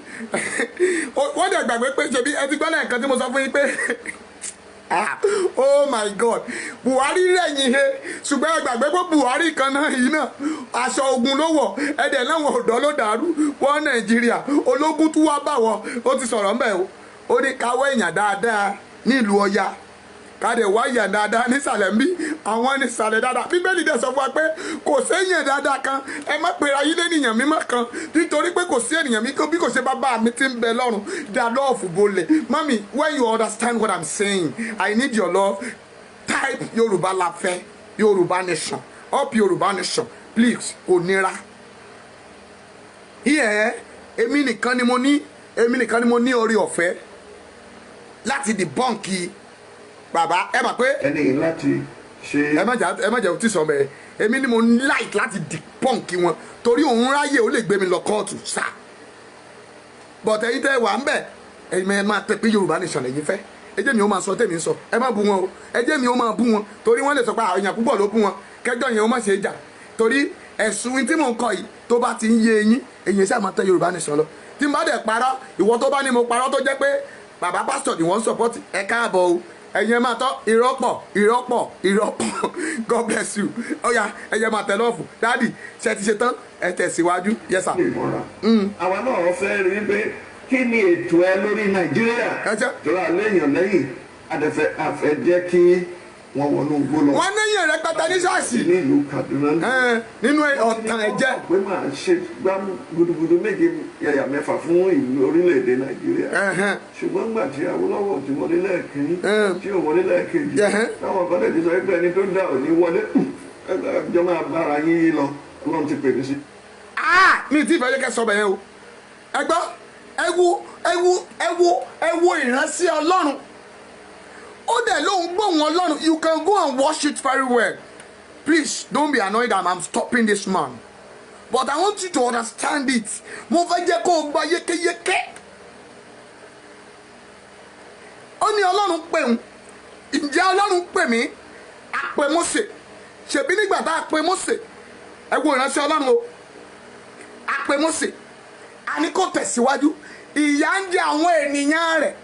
wọ́n dẹ̀ gbàgbé pé ṣebí ẹ ti gbọ́ lẹ́ẹ̀kan tí mo sọ fún yín pé oh my God Buhari rẹ̀yìn he ṣùgbọ́n ẹ gbàgbé pé Buhari kan náà yìí náà aṣọ ogun ló wọ̀ ẹ̀dẹ̀ láwọn ọ̀dọ́ ló dàrú wọ́n Nàìjíríà ológun tún wá bá wọ ó ti sọ̀rọ̀ ńbẹ̀ o ó ní káwọ́ èèyàn dáadáa nílùú Ọya káde wá èèyàn dáadáa nísàlẹ̀ ń bí àwọn nísàlẹ̀ dáadáa Bíbélì dẹ̀ sọ fún wa pé kò séèyàn dáadáa kan ẹ má pera yín lẹ́nìyàn mímọ́ kan nítorí pé kò sí ènìyàn mi bí kò ṣe bàbá mi ti ń bẹ lọ́run dá lọ́ọ̀fù bolẹ̀ mami when you understand what I'm saying I need your love type Yorùbá la fẹ́ Yorùbá Nation up Yorùbá Nation please kò nira here èmi nìkan ni mo ní orí ọ̀fẹ́ láti dìbọ́ǹkì bàbá ẹ mà pé ẹni láti ṣe. ẹ má jẹ́ òtí sọ mẹ́ èmi ni mo like láti dìbọ́ǹkì wọn torí òun ráyè ó lè gbé mi lọ kóòtù sá bọ̀tẹ̀ yìí tẹ́ wà ń bẹ̀ ẹ̀yin máa tẹ pé Yorùbá Nation lẹ́yìn fẹ́ ẹ jẹ́ mi ó máa sọ tèmi sọ ẹ má bú wọn o ẹ jẹ́ mi ó máa bú wọn torí wọ́n lè sọ pé àwọn èèyàn púpọ̀ ló bú wọn kẹjọ yẹn ó má ṣe jà torí ẹ̀sùn tí mò ń kọ yìí tó bá ti ń yé eyín èyí sáà máa tẹ Yorùbá Nation lọ tí n bá dẹ̀ parọ́ ìwọ tó bá ní mo parọ́ tó jẹ́ pé bàbá pásítọ̀ ni wọ́n ń support ẹ káàbọ̀ o ẹ̀yin ẹ máa tọ́ ìrọ́pọ̀ God bless you ọ̀ya ẹ̀yẹ máa tẹ̀ lọ́ọ̀fù dáàdì ṣe ti ṣe tán ẹ tẹ̀síwájú yes sir. àwa náà fẹ́ rí pé kí ni ètò ẹ lórí Nàìjíríà tó rà léèyàn lẹ́yìn àfẹ́ jẹ́ kí wọ́n wọnú igbó lọ. wọ́n níyàn rẹpẹtẹ ní ṣọ́ọ̀ṣì. ní ìlú Kaduna. nínú ọ̀tàn ẹ̀jẹ̀. pé máa ṣe gbámú gudugudu méje yàyà mẹ́fà fún ìlú orílẹ̀-èdè Nàìjíríà. ṣùgbọ́n nígbà tí Awólọ́wọ̀ ti wọlé lẹ́ẹ̀kínní tí ò wọlé lẹ́ẹ̀kejì táwọn kan lè ti sọ pé ẹni tó dá ò ní wọlé ẹjọ́ máa bára yín lọ Ọlọ́run ti pè mí sí. mi ti fẹ́ yẹ kẹ́ sọ bẹ̀yẹn o ẹ gbọ́ ẹ wo ìránṣẹ́ Ọlọ́run ó dẹ̀ lóun gbóhùn Ọlọ́run. You can go and watch it very well. Please don't be annoyed that I'm stopping this man, but I want you to understand it. Mo fẹ́ jẹ́ kó o gbọ́ yékéyéké. Ó ní Ọlọ́run pè ń ǹjẹ́ Ọlọ́run pè mí a pè Mósè ṣèbí nígbà tá a pè Mósè ẹ wo ìránṣẹ́ Ọlọ́run o a pè Mósè a ní kó tẹ̀síwájú ìyà ń jẹ àwọn ènìyàn rẹ̀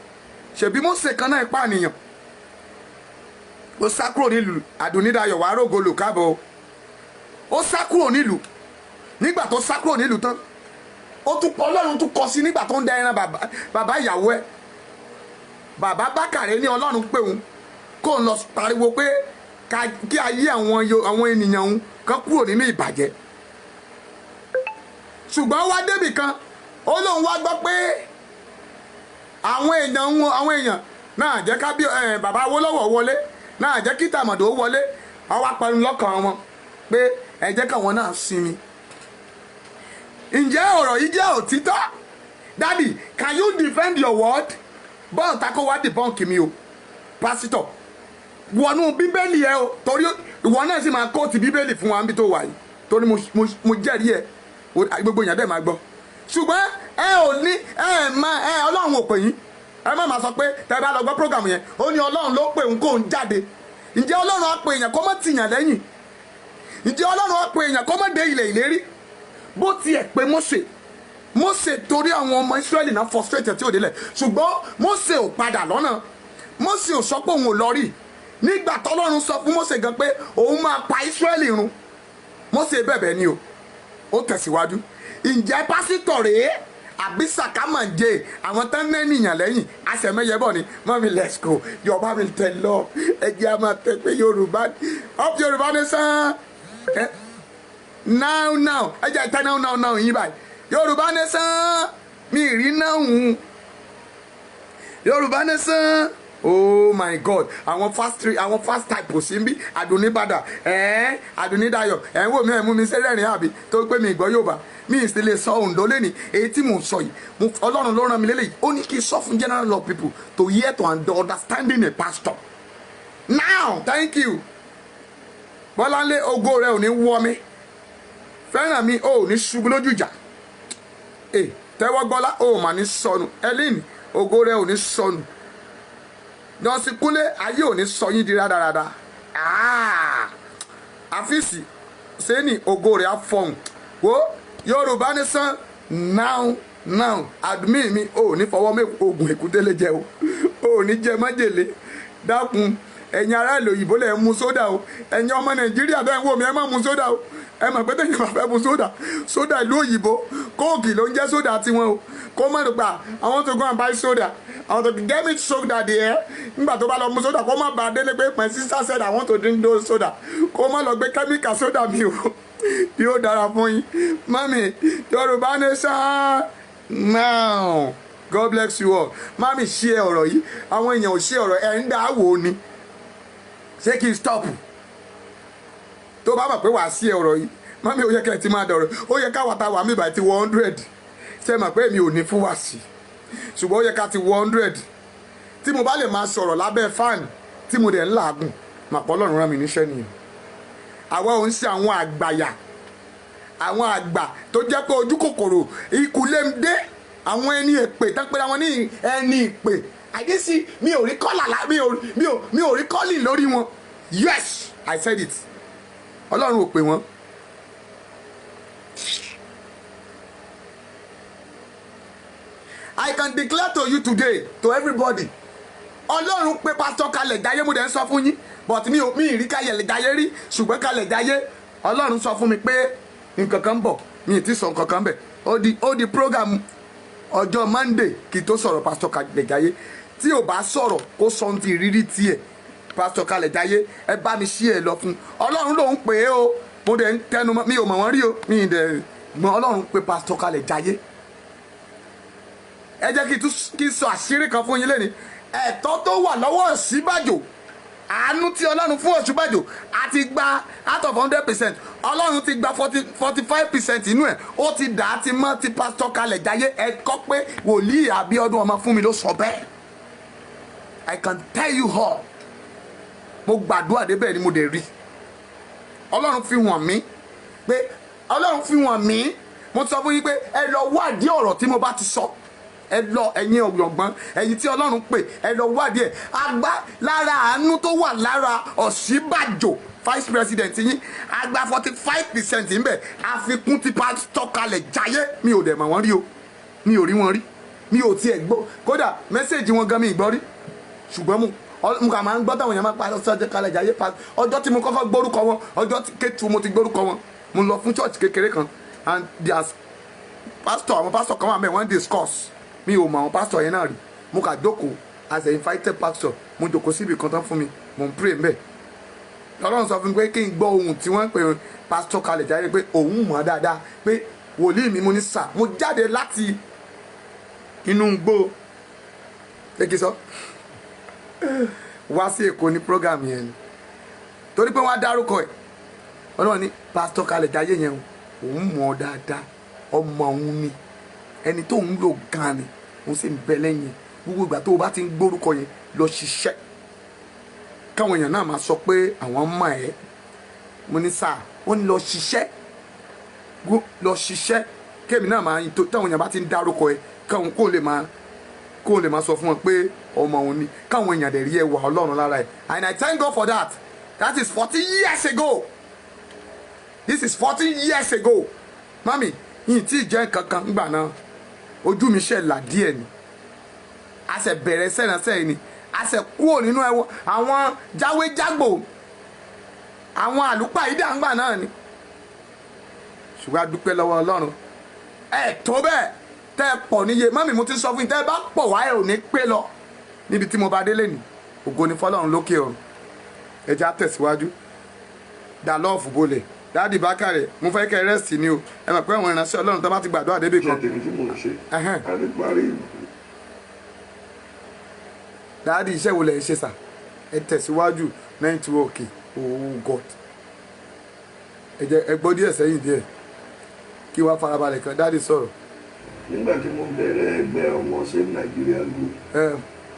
ṣèbí Mósè kan náà pa ènìyàn ó sá kúrò nílùú Adúnídayọ̀ wàá rògbòlò káàbọ̀ ó sá kúrò nílùú nígbà tó sá kúrò nílùú tán ó tún kọ Ọlọ́run tún kọ sí nígbà tó ń da ẹran bàbá ìyàwó ẹ̀ bàbá Bakare ní Ọlọ́run pé òun kó ń lọ pariwo pé kí ayé àwọn ènìyàn òun kan kúrò nínú ìbàjẹ́ ṣùgbọ́n wá débì kan ó lóun wá gbọ́ pé àwọn èèyàn náà jẹ́ ká bí bàbá Awólọ́wọ̀ wọlé náà jẹ́ kí tàmọ̀dò wọlé àwọn apẹ̀rù lọ́kàn wọn pé ẹ jẹ́ káwọn náà sinmi. ǹjẹ́ ọ̀rọ̀ yìí jẹ́ òtítọ́? Daddy, can you defend your word? bọ́ọ̀ takò wá debunk mi o pásítọ̀ wọnú bíbélì ẹ o torí ìwọ náà sì máa kóòtù bíbélì fún wa níbi tó wà yìí torí mo jẹ́rìí ẹ gbogbo èèyàn dẹ̀ máa gbọ́ ṣùgbọ́n ẹ ò ní Ọlọ́run ò pè yín ẹ má máa sọ pé tẹ́ bá lọ gbọ́ program yẹn ó ní Ọlọ́run ló pè ń kó ń jáde ǹjẹ́ Ọlọ́run á pè èèyàn kó má tìyàn lẹ́yìn ǹjẹ́ Ọlọ́run á pè èèyàn kó má dé ilẹ̀ ìlérí bó tiẹ̀ pé Mósè torí àwọn ọmọ Ísírẹ́lì náà frustrate tí ò délẹ̀ ṣùgbọ́n Mósè ò padà lọ́nà Mósè ò sọ pé òun ò lọ rí nígbà tọ́lọ́run sọ fún Mósè gan pé òun máa pa Ísírẹ́lì run Mósè bẹ̀bẹ̀ ni o ó tẹ̀síwájú ǹjẹ́ pásítọ̀ rèé àbí sàkámàjẹ àwọn tán ní ènìyàn lẹ́yìn àṣẹmẹ́yẹbọ̀ ni mọ́mí let's go Yorùbá mi tẹ̀ lọ ẹ̀jẹ̀ a máa tẹ̀ pé Yorùbá up Yorùbá Nation now ẹ̀jẹ̀ tẹ̀ now yín báyìí Yorùbá Nation mi rí náà hùn Yorùbá Nation oh my God àwọn fast type kò sí ń bí Adúníbàdà Adúnídayọ̀ ń wò mí ẹ̀ mú mi sẹ́rẹ̀rìn àbí tó gbé mi ìgbọ́ Yorùbá mi ì sì lè sọ Oǹdó lẹ́ni èyí tí mò ń sọ yìí Ọlọ́run ló rán mi lélẹ́yìí ó ní kí n sọ fún general law people to hear to understanding a pastor now thank you Bọ́láńlé ògo rẹ ò ní wọ́ mi fẹ́ràn mi ò ní ṣubú lójú ìjà Tẹ́wọ́gbọ́lá ò mà ní sọnù Ellen ògo rẹ ò ní sọnù Nọ́ọ̀sì Kúnlé ayé ò ní sọ yín di rádaràda àfíìsì sẹ́ni ògo rẹ̀ á fọ̀hún wo Yorùbá Nation now admin mi ò ní fọwọ́ mẹ́ oògùn èkútélé jẹ o ò ní jẹ májèlé dákun ẹ̀yin ará ìlú òyìnbó lẹ̀ ń mu sódà o ẹ̀yin ọmọ Nàìjíríà bẹ́ẹ̀ ń wò mí ẹ má mu sódà o ẹ mọ̀ pé tẹ̀yìn bá fẹ́ mu sódà ìlú òyìnbó kóòkì ló ń jẹ́ sódà tiwọn o kó má dùgbà àwọn tó go and buy soda àwọn tó get me soda there nígbà tó bá lọ mu sódà kó má bàa délé pé my sister said I want to drink those soda kó má lọ gbé kẹ́míkà sódà mi o yóò dára fún yín mami Yorùbá Nation now God bless you all mami ṣe ọ̀rọ̀ yìí àwọn èèyàn ò ṣe ọ̀rọ̀ ẹ̀ ń dá wò ó ni ṣé kí n stop tó bá mọ̀ pé wàá sí ọ̀rọ̀ yìí mami ó yẹ kẹ́ ẹ ti máa dọ̀rọ̀ ó yẹ káwa ta wà mí báyìí ti 100 ṣe mọ̀ pé mi ò ní fún wa sí ṣùgbọ́n ó yẹ ká ti 100 tí mo bá lè máa sọ̀rọ̀ lábẹ́ fan tí mo dẹ̀ ń làágùn màpọ̀ Ọlọ́run rán mi níṣẹ́ nìyẹn àwa ò ń ṣe àwọn àgbàyà àwọn àgbà tó jẹ́ pé ojú kòkòrò ikú lè ń dé àwọn ẹni èpè tán pé àwọn ní ẹni ìpè àdésí mi ò rí kọ́là mi ò rí kọ́lì lórí wọn yes I said it Ọlọ́run ò pè wọ́n. I can declare to you today to everybody Ọlọ́run pé pásítọ̀ Kalẹ̀ Jayé mo dẹ̀ ń sọ fún yín but mi ì rí Kalẹ̀ Jayé rí ṣùgbọ́n Kalẹ̀ Jayé Ọlọ́run sọ fún mi pé nǹkan kan ń bọ̀ mi ì ti sọ nǹkan kan bẹ̀ ó di program ọjọ́ Monday kí tó sọ̀rọ̀ pásítọ̀ Kalẹ̀ Jayé tí ò bá sọ̀rọ̀ kó sọ ti rírí tiẹ̀ pásítọ̀ Kalẹ̀ Jayé ẹ bá mi ṣí ẹ lọ fún ọlọ́run lòún pè é o mo dẹ̀ ń tẹnu mọ́ mi ò mọ̀ wọ́n rí o mi ì dẹ̀ gbọ́n ọlọ́run pé pásítọ̀ Kalẹ̀ Jayé ẹ jẹ́ kí n sọ àṣírí kan fún yín lẹ́ni ẹ̀tọ́ tó wà lọ́wọ́ Ọ̀ṣínbàjò àánú tí ọlọ́run fún Ọ̀ṣínbàjò àti gba out of 100% ọlọ́run ti gba 45% inú ẹ̀ ó ti dà á ti mọ́ ti pásítọ̀ Kalẹ̀ Jayé ẹ kọ́ pé wòlíì Abíọ́dún Ọmọfúnmi ló sọ bẹ́ẹ̀ I can tell you all mo gbàdúrà débẹ̀ ni mo dẹ̀ rí ọlọ́run fi wọ̀n mí pé ọlọ́run fi wọ̀n mí mo sọ fún yín pé ẹ lọ wádìí ọ̀rọ̀ tí mo bá ti sọ ẹ lọ ẹ̀yin ọ̀gbọ̀n ẹ̀yin tí ọlọ́run pè ẹ lọ wádìí ẹ̀ àgbà lára àánú tó wà lára Ọ̀ṣínbàjò vice president yín àgbà 45% ń bẹ̀ àfikún ti pásítọ̀ Kalẹ̀ Jayé mi ò dẹ̀ mọ̀ wọ́n rí o mi ò rí wọn rí mi ò tiẹ̀ gbọ́ kódà mẹ́sẹ̀gì wọn gan mi ìgbọ́ rí ṣùgbọ́n mo kà máa ń gbọ́ táwọn èèyàn máa pa Pásítọ̀ Kalẹ̀ Jayé ọjọ́ tí mo kọ́kọ́ gbórúkọ wọn ọjọ́ Kétu mo ti gbórúkọ wọn mo lọ fún church kékeré kan and there's pastor àwọn pastor kan wà mẹ́ wọ́n discuss mi ò mọ àwọn pastor yẹn náà rí mo kà jókòó as a invited pastor mo jókòó síbi kan tán fún mi mo ń pray mbẹ́ Ọlọ́run sọ fún mi pé kí n gbọ́ ohun tí wọ́n ń pè Pásítọ̀ Kalẹ̀ Jayé pé òun mọ̀ dáadáa pé wòlíì mi mo ní sà mo jáde láti inú gbó lẹ́kì sọ wá sí Èkó ní program yẹn ni torí pé wọ́n á dárúkọ ẹ̀ Ọlọ́run ní Pásítọ̀ Kalẹ̀ Jayé yẹn òun mọ̀ dáadáa ọmọ òun ni ẹni tó ń lò gan ni òun sì ń bẹ lẹ́yìn gbogbo ìgbà tó o bá ti ń gbórúkọ yẹn lọ ṣiṣẹ́ káwọn èèyàn náà máa sọ pé àwọn mọ̀ ẹ́ mo ní sáà wọ́n ní lọ ṣiṣẹ́ kéèmí náà máa táwọn èèyàn bá ti ń dárúkọ ẹ káwọn kó lè máa sọ fún wọn pé ọmọ òun ni káwọn èèyàn dẹ̀ rí ẹwà Ọlọ́run lára ẹ̀ and I thank God for that is 40 years ago this is 40 years ago mami yìí tí ì jẹ́ kankan ńgbà náà ojú mi ṣe là díẹ̀ ni a ṣe bẹ̀rẹ̀ sẹ́nasẹ́ ni a ṣe kúrò nínú ẹwọ àwọn jáwéjágbò àwọn àlùpàídà ńgbà náà ni ṣùgbọ́n a dúpẹ́ lọ́wọ́ Ọlọ́run ẹ tó bẹ́ẹ̀ tẹ́ ẹ pọ̀ níye mọ́mí mo ti sọ fún yín tẹ́ ẹ bá pọ̀ wáyé ò ní pé lọ níbi tí mo bá délé ní ògo ni fọlọ́run lókè ọ̀run ẹ já tẹ̀síwájú dà lọ́ọ̀fù bolẹ̀ dáàdì Bákàrẹ̀ mo fẹ́ kẹ́ rẹ́sì ni o ẹ mọ̀ pé àwọn ìránṣẹ́ Ọlọ́run tó bá ti gbàdúrà débì kan. dáàdì iṣẹ́ wo lẹ̀ ń ṣe sà ẹ tẹ̀síwájú nẹ́tíwọ́ọ̀kì oh God ẹ gbọ́ díẹ̀ sẹ́yìn díẹ̀ kí wàá farabalẹ̀ kan dáàdì sọ̀rọ̀. nígbà tí mo bẹ̀rẹ̀ ẹgbẹ́ ọmọ ṣe Nàìjíríà lù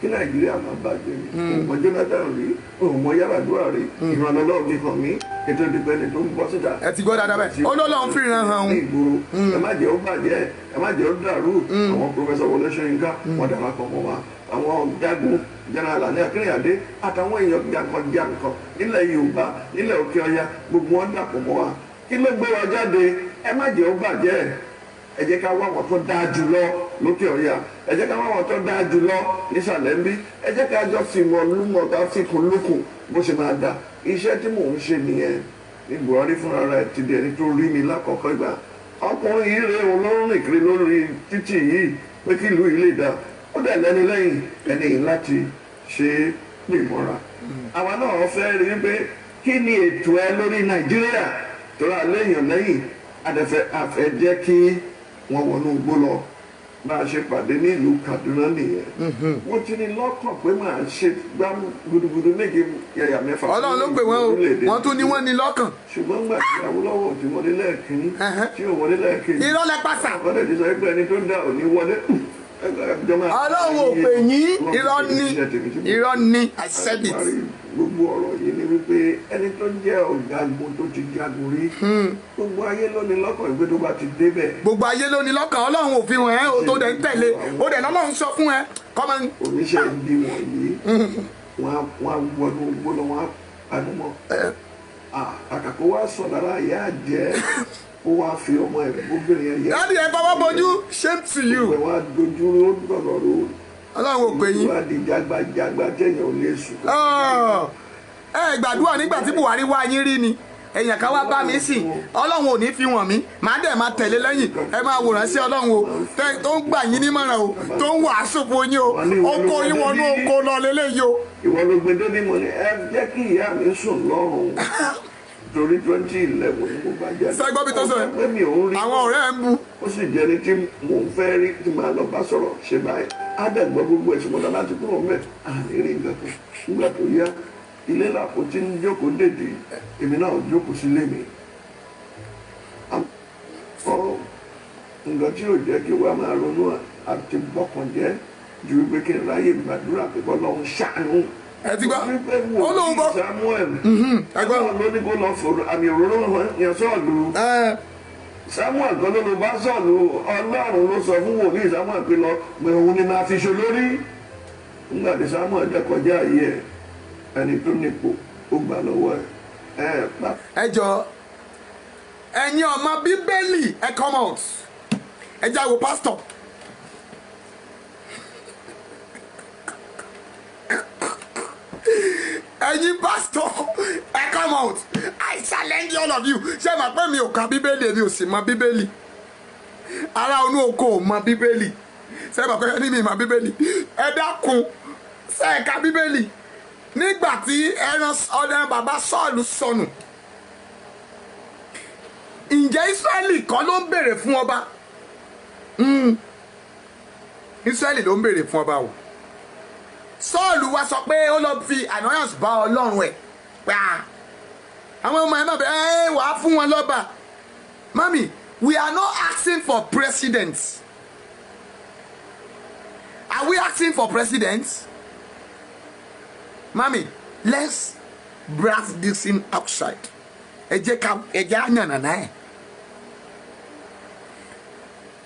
kí Nàìjíríà máa bàjẹ́ mi ọmọ Jonathan rí ọmọ Yar'Adua rí ìrànlọ́wọ́ mi hàn mí ètò ìdìbò ẹni tó ń bọ́ síta. ẹ ti gbọ́ dáadáa bẹ́ẹ̀ Ọlọ́run fi ràn hàn. ní ìgboro ẹ má jẹ́ ó bàjẹ́ ẹ má jẹ́ ó dàrú àwọn pòfẹ́sọ̀ Wọlé Ṣóyínká wọ́n darapọ̀ mọ́ wa àwọn jagun General Ani Akínríyàdé àtàwọn èèyàn jankan nílẹ̀ Yorùbá nílẹ̀ Òkè Ọya gbogbo wọn dàpọ̀ mọ́ wa kí ló gbé wa jáde ẹ má jẹ́ ó bàjẹ́ ẹ jẹ́ ká wá wọn tó dáa jùlọ lókè Ọya ẹ jẹ́ ká wá wọn tó dáa jùlọ nísàlẹ̀ ń bí ẹ jẹ́ ká jọ fìmọ̀ lúmọ̀ ká fìkún lókun bó ṣe máa dà iṣẹ́ tí mò ń ṣe nìyẹn ní Buhari fúnra rẹ̀ ti di ẹni tó rí mi lákọ̀ọ́kọ́ ìgbà ọkùnrin yìí rẹ̀ wọn ló rìn kiri lórí títì yìí pé kí ìlú yìí lè dá ó dẹ̀ lẹ́ni lẹ́yìn ẹni yìí láti ṣe é lè mọ́ra àwa náà fẹ́ rí pé kí ni ètò ẹ lórí Nàìjíríà tó rà léèyàn lẹ́yìn àfẹ́ jẹ́ kí wọ́n wọnú igbó lọ bá a ṣe pàdé ní ìlú Kaduna nìyẹn wọ́n ti ní lọ́kàn pé máa ṣe gbámú gudugudu méje yàyà mẹ́fà. Ọlọ́run ló pè wọ́n o wọ́n tún ní wọ́n ní lọ́kàn. ṣùgbọ́n gbà tí Awólọ́wọ̀ ti wọlé lẹ́ẹ̀kínní tí ò wọlé lẹ́ẹ̀kínní. irọ́ lẹ pàṣà. ọ̀dẹ̀ ti sọ pé ẹni tó dá òní wọlé. Ọlọ́run ò pè yín irọ́ ní I said it. gbogbo ọ̀rọ̀ yìí ni wípé ẹni tó jẹ́ ọ̀gágun tó ti jagun rí gbogbo ayé ló ní lọ́kàn ìgbé tó bá ti débẹ̀. gbogbo ayé ló ní lọ́kàn Ọlọ́run ò fi hàn ẹ́ o tó dẹ̀ ń tẹ̀lé o dẹ̀ lọ́lọ́run sọ fún ẹ kọ́mọ. oníṣẹ́ ibi wọ̀nyí wọ́n á wọnú gbóná wọ́n á panumọ́ àkàkọ́ wa sọ lára ìyá àjẹ́ ó wá fi ọmọ ẹ̀ gbóbìnrin ẹ̀ yẹ. dáàdi ẹ fọwọ́ bojú shame to you. ìwé wa dojú ló gbọ̀dọ̀ ro. Ọlọ́run ò pè yín. ìwà dìjàgbàjàgbà tẹ̀yàn ò lè sùn. ẹ gbàdúrà nígbà tí Buhari wá yín rí ni èèyàn kan wá bá mi sí ọlọ́run ò ní fi wọ̀n mí màá dẹ̀ máa tẹ̀lé lẹ́yìn ẹ máa wòrán sí ọlọ́run o tó ń gbà yín nímọ̀ràn o tó ń wàásù fún yín o oko yín wọnú oko lọ lélẹ́yìí o. ìwọ ló gbé dé ní mo ní ẹ jẹ́ kí ìyá mi sùn lọ́rùn torí 2011 ni mo bá jáde. sẹ́gbọ́n mi tó sọ àwọn ọ̀rẹ́ ẹ̀ ń bu. ó sì jẹ́ ní tí mò ń fẹ́ rí tí màá lọ bá sọ̀rọ̀ ṣe báyìí á dẹ̀gbọ́ gbogbo ẹ̀sùn mọ́tà láti kúrò mẹ́ àníírí nǹkan kan nígbà tó yá ilé làpò tí ń jókòó dèdè èmi náà jókòó sílé mi. nǹkan tí yóò jẹ́ kí wàá máa ronú àti bọ́kàn jẹ́ ju wípé kí n ráyè gbàdúrà pé kọ́ lọ́hún ṣàánú. ẹ ti gbọ́ olóhùn bọ́ Samuel ẹgbẹ́ wọn ló ní kó lọ fòrò àmì òróró yẹn sọ́ọ̀lù Samuel kan ló lọ bá sọ́ọ̀lù Ọlọ́run ló sọ fún wòlíì Samuel pé lọ pé òun ni máa fi ṣe lórí nígbà tí Samuel jẹ́ kọjá ayé ẹ̀ ẹni tó nípò ó gbà lọ́wọ́ ẹ̀ pa. ẹ jọ ẹ̀yin ọmọ bíbélì ẹ come out ẹ jáwó pásítọ̀. ẹ̀yin pastor ẹ come out I challenge all of you ṣé màá pé mi ò ka bíbélì mi ò sì mọ bíbélì ará inú oko ò mọ bíbélì ṣé màá pé ẹni mi mọ bíbélì ẹ dákun ṣé ẹ ka bíbélì nígbà tí ẹran ọdẹ bàbá Sọ́ọ̀lù sọnù ǹjẹ́ Ísírẹ́lì kan ló ń béèrè fún ọba Ísírẹ́lì ló ń béèrè fún ọba o Sọ́ọ̀lù wa sọ pé ó lọ fi annoyance bá Ọlọ́run ẹ̀ pé àwọn ọmọ ẹ̀ náà bẹ́ẹ̀ wàá fún wọn lọ́ba mami we are not asking for presidents are we asking for presidents mami let's brass this in outside ẹ jẹ́ àyànnà ẹ̀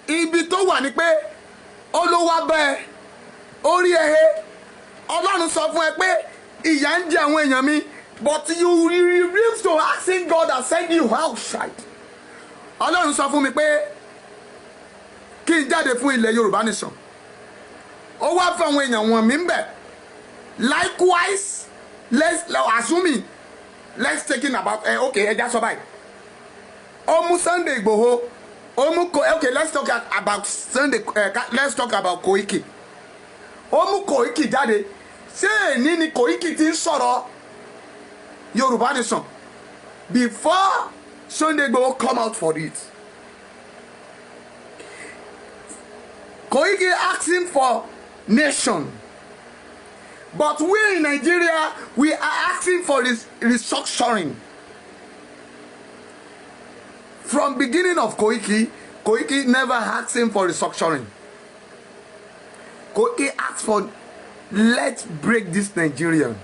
ibi tó wà ní pé olówó bẹ́ẹ̀ orí ẹ̀hẹ́ Ọlọ́run sọ fún ẹ pé ìyà ń jẹ àwọn èèyàn mi but you refuse to asking God and send you outside. Ọlọ́run sọ fún mi pé kí n jáde fún ilẹ̀ Yorùbá Nation ó wá fún àwọn èèyàn wọn mi ń bẹ̀ likewise assuming let's taking about okay ẹ já sọ báyìí ó mú Sunday Igboho ó mú okay let's talk about Sunday let's talk about Koiki ó mú Koiki jáde ṣé èní ni Koiki ti ń sọ̀rọ̀ Yorùbá Nation before Sunday Igboho come out for it. Koiki asking for nation but we in Nigeria we are asking for this restructuring. From beginning of Koiki never asking for restructuring. Koiki asked for let's break this Nigerian.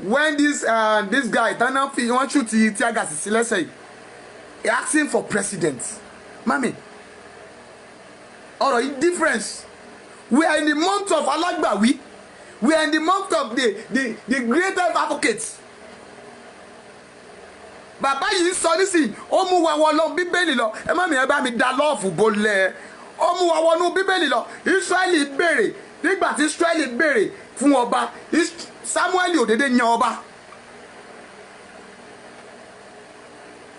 When this guy Tanafi want you to Tiagasi, let's say he asking for president. Mami, alright, difference. We are in the month of Alagbawi. We are in the month of the greater advocates. Bàbá yìí sọ nísìnyí ó mú wa wọnú Bíbélì lọ ẹ má mi ẹ bá mi da lọ́ọ̀fù bolẹ̀ ó mú wa wọnú Bíbélì lọ Ísírẹ́lì béèrè nígbà tí Ísírẹ́lì béèrè fún ọba Samuel ò dédé yan ọba.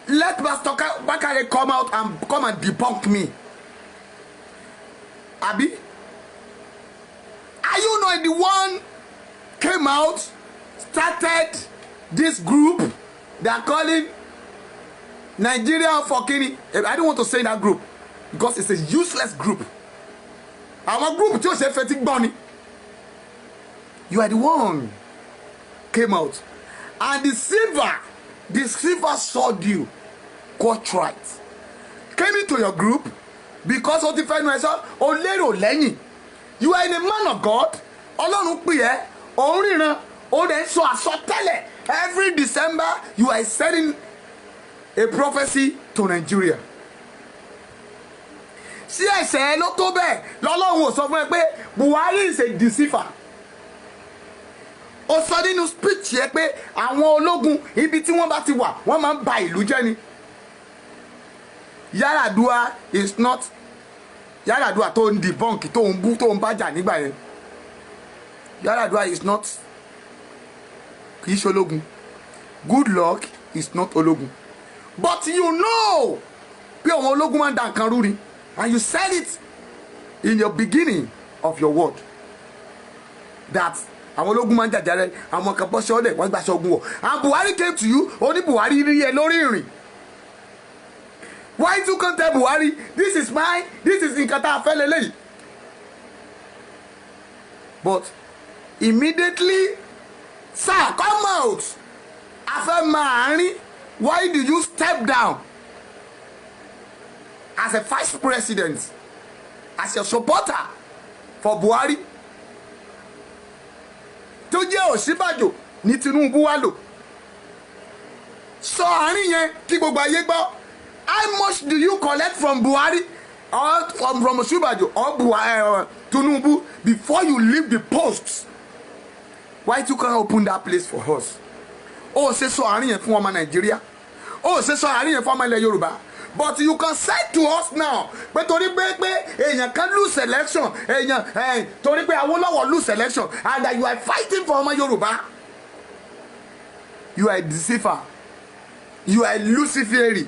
Let Pastor Bakare come out and come and debunk me. Abi, are you not the one came out started this group? They are calling Nigeria for Kini. I don't want to say that group because it's a useless group. Our group just a fatigue bunny. You are the one came out, and the silver sword you quite right. Came into your group because of the financial or little lenny. You are a man of God. Ọlọ́run pè ẹ́, ó ríran, ó dẹ̀ sọ àsọtẹ́lẹ̀. Every December, you are sending a prophecy to Nigeria. Sí ẹ̀ṣẹ̀ ló tó bẹ́ẹ̀ lọ́lọ́run ò sọ fún ẹ pé Buhari is a deceiver. Ó sọ nínú speech yẹ pé àwọn ológun ibi tí wọ́n bá ti wà wọ́n máa ń ba ìlú jẹ́ ni. Yaradua is not Yaradua tó ń debunk tó ń bú tó ń bájà nígbà yẹn. Yaradua is not kì í ṣológun good luck is not ológun, but you know pé àwọn ológun máa ń da nǹkan rú ni, and you said it in your beginning of your word that àwọn ológun máa ń jàjà rẹ, àwọn kan bọ́ sọ́ọ́lẹ̀ wọ́n gbà sọ́gun wọ̀, and Buhari came to you, ó ní Buhari rí ẹ lórí ìrìn. Why you can't tell Buhari this is mine, this is nǹkan tá a fẹ́ lélẹ́yìí? But immediately, sir, come out. After Mahari, why did you step down as a vice president, as a supporter for Buhari? Tó jẹ́ Ọ̀ṣínbàjò ní Tinubu wá lò. Sọ àárín yẹn kí gbogbo ayé gbọ́. How much do you collect from Buhari or from Ọ̀ṣínbàjò or Tinubu before you leave the posts? Why you can't open that place for us? Oh, say so àárín yẹn fún ọmọ Nàìjíríà. Oh, say so àárín yẹn fún ọmọ ilẹ̀ Yorùbá. But you can say to us now, pé torí pé èèyàn kan lose election, èèyàn torí pé Awólọ́wọ̀ lose election, and that you are fighting for ọmọ Yorùbá. You are a deceiver. You are a Luciferi.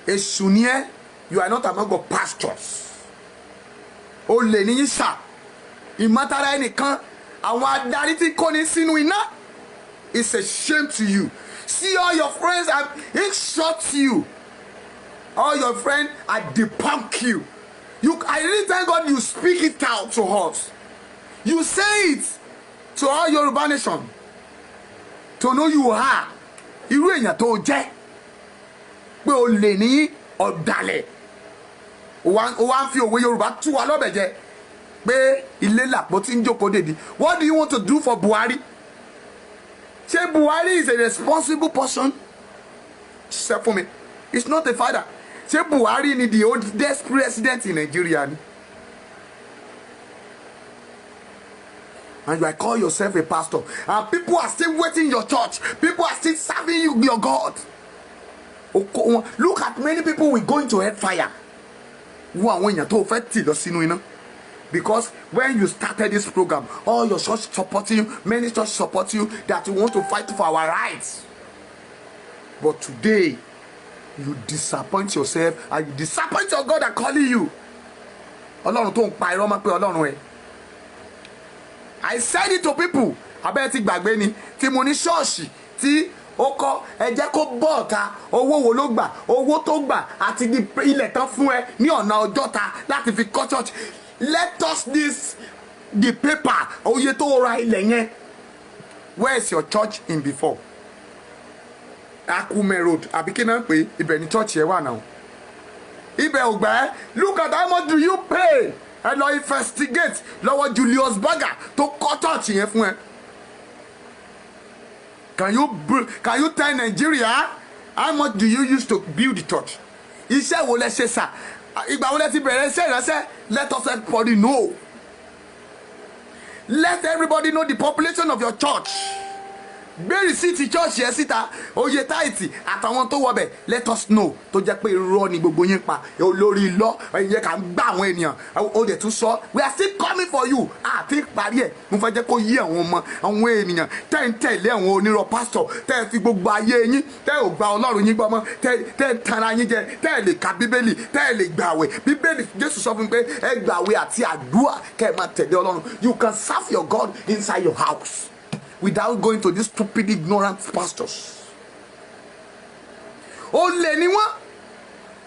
Èṣù ni ẹ́. You are not among God pastors. Olè ní yín sà. Ìmọ̀tara ẹnìkan. Àwọn adarí tí kò ní sínú iná. It's a shame to you. See all your friends have shot you. All your friends are debunk you. I really thank God you speak it out to us. You say it to all Yoruba Nation to know you are. Irú èèyàn tó jẹ́ pé o lè ní ọ̀dàlẹ̀. O wá ń fi òwe Yorùbá tú wa lọ́bẹ̀ jẹ pé ilé làpọ̀ tí ń jókòó dèdí. What do you want to do for Buhari? Ṣé Buhari is a responsible person? Ṣé fún mi? It's not a father. Ṣé Buhari ni the oldest president in Nigeria ni? And you call yourself a pastor, and people are still waiting in your church. People are still serving you, your God. Look at many people will go into hellfire. Because when you started this program, all your church support you, many church support you, that you want to fight for our rights. But today, you disappoint yourself and you disappoint your God that calling you. I said it to people. Abẹ́ ti gbàgbé ni tí mo ní ṣọ́ọ̀ṣì tí ó kọ́ ẹ jẹ́ kó bọ́ ọ̀ta owó wo ló gbà owó tó gbà àti ilẹ̀ tán fún ẹ ní ọ̀nà Ọjọ́ta láti fi kọ́ church. Let us this the paper oye tó ra ilẹ̀ yẹn. Where is your church in before? Akume Road àbí kí náà pé ibẹ̀ ni church yẹn wà náà. Ibẹ̀ ò gbà ẹ́. Look at how much do you pay? Ẹ lọ investigate lọ́wọ́ Julius Berger tó kọ́ church yẹn fún ẹ. Can you tell Nigeria how much do you use to build the church? Iṣẹ́ wo lẹ ṣe sà? Ìgbà wo lẹ ti bẹ̀rẹ̀ iṣẹ́ ìránṣẹ́? Let us everybody know. Let everybody know the population of your church. Gbé rìsíìtì church yẹn síta oyè táìtì àtàwọn tó wọbẹ̀. Let us know tó jẹ́ pé irọ́ ni gbogbo yín pa olórí lọ ẹ̀yẹ kà ń gbá àwọn ènìyàn ó dẹ̀ tún sọ we are still coming for you àti parí ẹ̀ mo fẹ́ jẹ́ kó yí àwọn ọmọ àwọn ènìyàn tẹ́ ń tẹ̀lé àwọn onírọ̀ pásítọ̀ tẹ́ fi gbogbo ayé yín tẹ́ ò gba Ọlọ́run yín gbọ́mọ́ tẹ́ ń tara yín jẹ tẹ́ lè ka Bíbélì tẹ́ lè gbàwẹ̀ Bíbélì Jésù sọ fún mi pé ẹ gbàwẹ̀ àti àdúrà kẹ́ ẹ máa tẹ̀lé Ọlọ́run. You can serve your God inside your house without going to these stupid ignorant pastors. Ó lè ní wọ́n.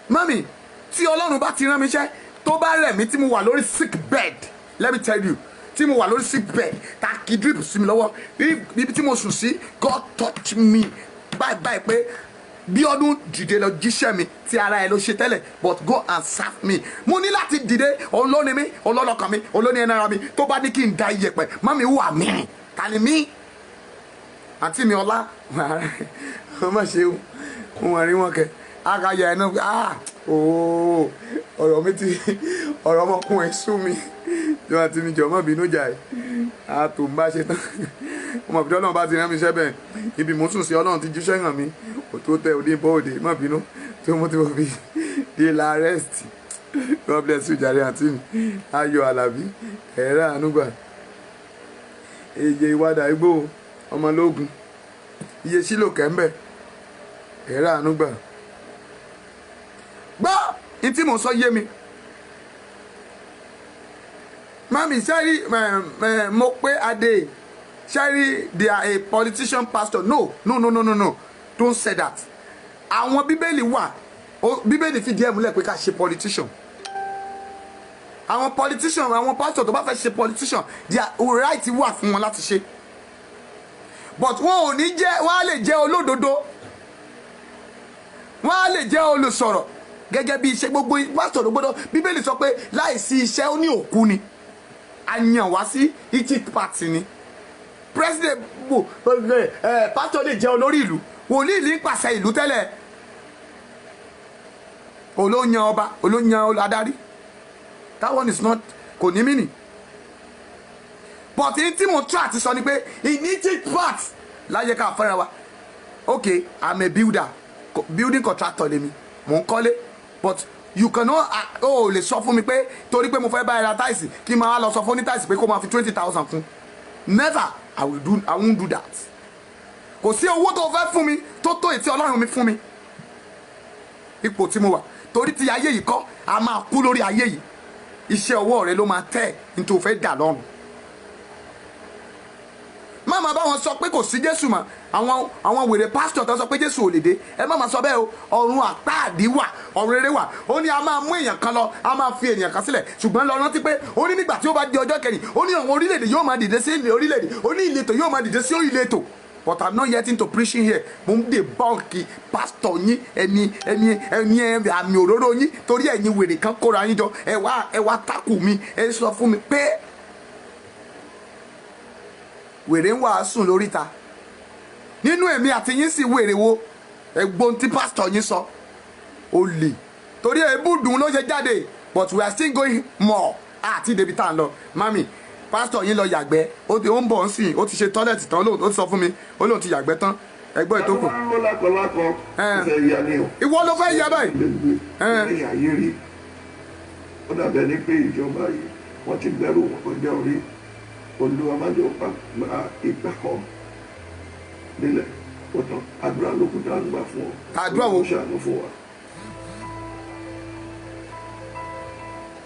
Mami, tí Ọlọ́run bá ti rán mi iṣẹ́ tó bá rẹ̀ mí tí mo wà lórí sick bed, let me tell you, tí mo wà lórí sick bed, ta kí drip sí mi lọ́wọ́, bíbi tí mo sùn sí, God touch me báyìí pé bí ọdún dìde lọ jíṣẹ́ mi tí ara ẹ ló ṣe tẹ́lẹ̀ but go and serve me. Mo ní láti dìde olóni mi, olólọ́kàn mi, olóni ẹni ara mi tó bá ní kí n da iyẹ̀pẹ̀, mami wà mí, ta ni mí? Àǹtí mi Ọlá ọmọ ṣe wọn rí wọn kẹ akayọ ẹnu ọ̀rọ̀ mi ti ọ̀rọ̀ ọmọkùnrin sú mi jọ àti mi jọ mọ́ bínú jà ẹ̀ àtò ń bá ṣe tán ọmọ ìbílẹ̀ Ọlọ́run bá ti rán mi iṣẹ́ bẹ́ẹ̀ ibi mò ń sùn sí Ọlọ́run ti jíṣẹ́ hàn mí òtó tẹ òde bọ́ òde mọ́ bínú tí mo ti wọ́n fi dé la rest. God bless you jàre àǹtí mi Ayọ̀ Àlàbí ẹ̀rọ ànúgbà èyí ìwádà igbó ọmọlógún iye sílò kẹ́ńbẹ̀ ẹ̀rọ àánú gbà. gbọ́ ní tí mo sọ yé mi mami sẹ́rí mo pé adé sẹ́rí they are a politician pastor no don't say that. àwọn bíbélì wà bíbélì fìdí ẹ̀ múlẹ̀ pé ká ṣe politician. àwọn politician àwọn pastor tó bá fẹ́ ṣe politician their right wà fún wọn láti ṣe but wọn ò ní jẹ́ wọ́n á lè jẹ́ olódodo wọ́n á lè jẹ́ olùsọ̀rọ̀ gẹ́gẹ́ bí iṣẹ́ gbogbo pastor ló gbọ́dọ̀ bíbélì sọ pé láìsí iṣẹ́ ó ní òkú ni a yàn wá sí egypt party ni president pastor lè jẹ́ olórí ìlú wòlíì ní pàṣẹ ìlú tẹ́lẹ̀ olóyan ọba olóyan adarí that one is not kò ní mí nì but in tí mo try àti sọ ni pé in egypt part láyé ká fẹ́ràn wa okay I'm a builder building contractor lèmi mò ń kọ́lé but you cannot lè sọ fún mi pé torí pé mo fẹ́ bá ẹ ra táìsì kí n máa lọ sọ fún ní táìsì pé kó máa fi 20,000 kún never I won't do that kò sí owó tó fẹ́ fún mi tó ètí ọlọ́run mi fún mi ipò tí mo wà torí ti ayé yìí kọ́ a máa kú lórí ayé yìí iṣẹ́ ọwọ́ rẹ ló máa tẹ̀ nítorí fẹ́ dà lọ́rùn má máa bá wọn sọ pé kò sí jésù mọ́ àwọn wèrè pásítọ̀ tó sọ pé jésù ò lè dé ẹ má máa sọ bẹ́ẹ̀ o ọ̀run àpáàdì wà ọ̀run rere wà ó ní a máa mú èèyàn kan lọ a máa fi èèyàn kan sílẹ̀ ṣùgbọ́n lọ rántí pé ó ní nígbà tí ó bá di ọjọ́ kẹyìn ó ní àwọn orílẹ̀-èdè yóò máa dìde sí orílẹ̀-èdè ó ní ìletò yóò máa dìde sí ìletò but I'm not yet into preaching here mo ń dé bọ́ǹkì pásítọ̀ yín ẹni àmì òróró yín torí ẹ̀yin wèrè kan kóra yín jọ ẹ wá tákù mi ẹ sọ fún mi pé wèrè ń wàásùn lóríta nínú èmi àti yín sì wèrè wo ẹ̀gbọ́n tí pásítọ̀ yín sọ ó lè torí ebúdùn ló ṣe jáde but we are still going more àti débi tá à ń lọ mami pásítọ̀ yín lọ yàgbẹ́ ó ń bọ̀ ń sìn ó ti ṣe tọ́lẹ̀tì tán ó ti sọ fún mi ó lóun ti yàgbẹ́ tán ẹgbọ́n ìtókù. ìwọ ló fẹ́ yẹ báyìí. ó dàbẹ̀ ní pé ìjọba yìí wọ́n ti gbẹ́rù wọn kọjá orí olúwa má jọ pa ìgbà kan nílẹ̀ ó tán àdúrà lókùtà àgbà fún ọ. àdúrà wo ṣàánú fún wa.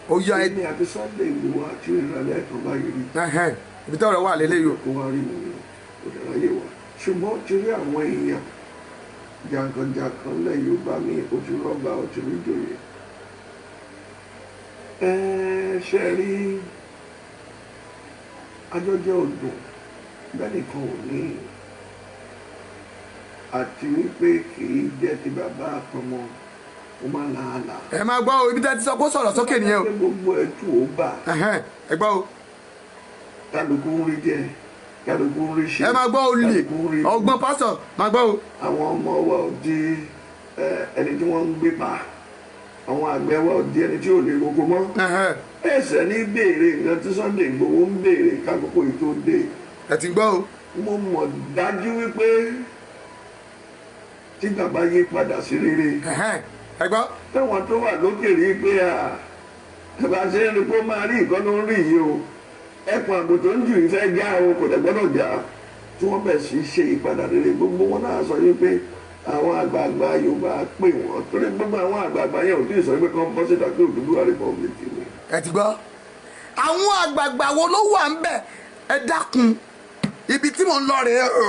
ó yá ẹ. èmi àti Sunday ìlú àti ìrìnàlẹ̀ ẹ̀tàn báyìí rí. ibi tí ọ̀rọ̀ wà lélẹ́yìí o. kó wá rí mi ní òdàráyè wa ṣùgbọ́n ti rí àwọn èèyàn jàǹkànjàǹkàn lẹ́yìn Yorùbá mi ojú rọ́bà ojú ìjòyè. ṣe rí ajọ́jẹ́ odò bẹ́ẹ̀ nìkan ò ní àti wípé kì í jẹ́ ti bàbá àtọmọ ó máa làálà. ẹ máa gbọ́ o ibi tẹ́ ti sọ kó sọ̀rọ̀ sókè nìyẹn o. gbogbo ẹ̀ tù ó bà. ẹ gbọ́ o. kálukú ń rí jẹ kálukú ń rí ṣe. ẹ máa gbọ́ o lè ọgbọ́n pásítọ̀ máa gbọ́ o. àwọn ọmọ wa ò di ẹni tí wọ́n ń gbé pa àwọn àgbẹ̀ wa ò di ẹni tí ò lè roko mọ́. ẹsẹ̀ ní béèrè nǹkan tí Sunday Igboho ń béèrè kákòókò yìí tó dé. ẹ ti gbọ́ o. mo mọ̀ dájú wípé tí bàbá yí padà sí rere. ẹ gbọ́. táwọn tó wà lókè rí pé bá ṣe ń rí kó máa rí nǹkan tó ń rí yìí o ẹkùn àgbò tó ń jù yìí fẹ́ já o kò dẹ̀ gbọ́dọ̀ já tí wọ́n bẹ̀ sí ṣe ìpadà rere gbogbo wọn náà sọ yìí pé àwọn àgbààgbà Yorùbá pè wọ́n torí gbogbo àwọn àgbààgbà yẹn ò tí ì sọ pé kán bọ́ síta pé Odùduwà republic ni. ẹ ti gbọ́ àwọn àgbààgbà wo ló wà ń bẹ̀ ẹ dákun ibi tí mò ń lọ rèé o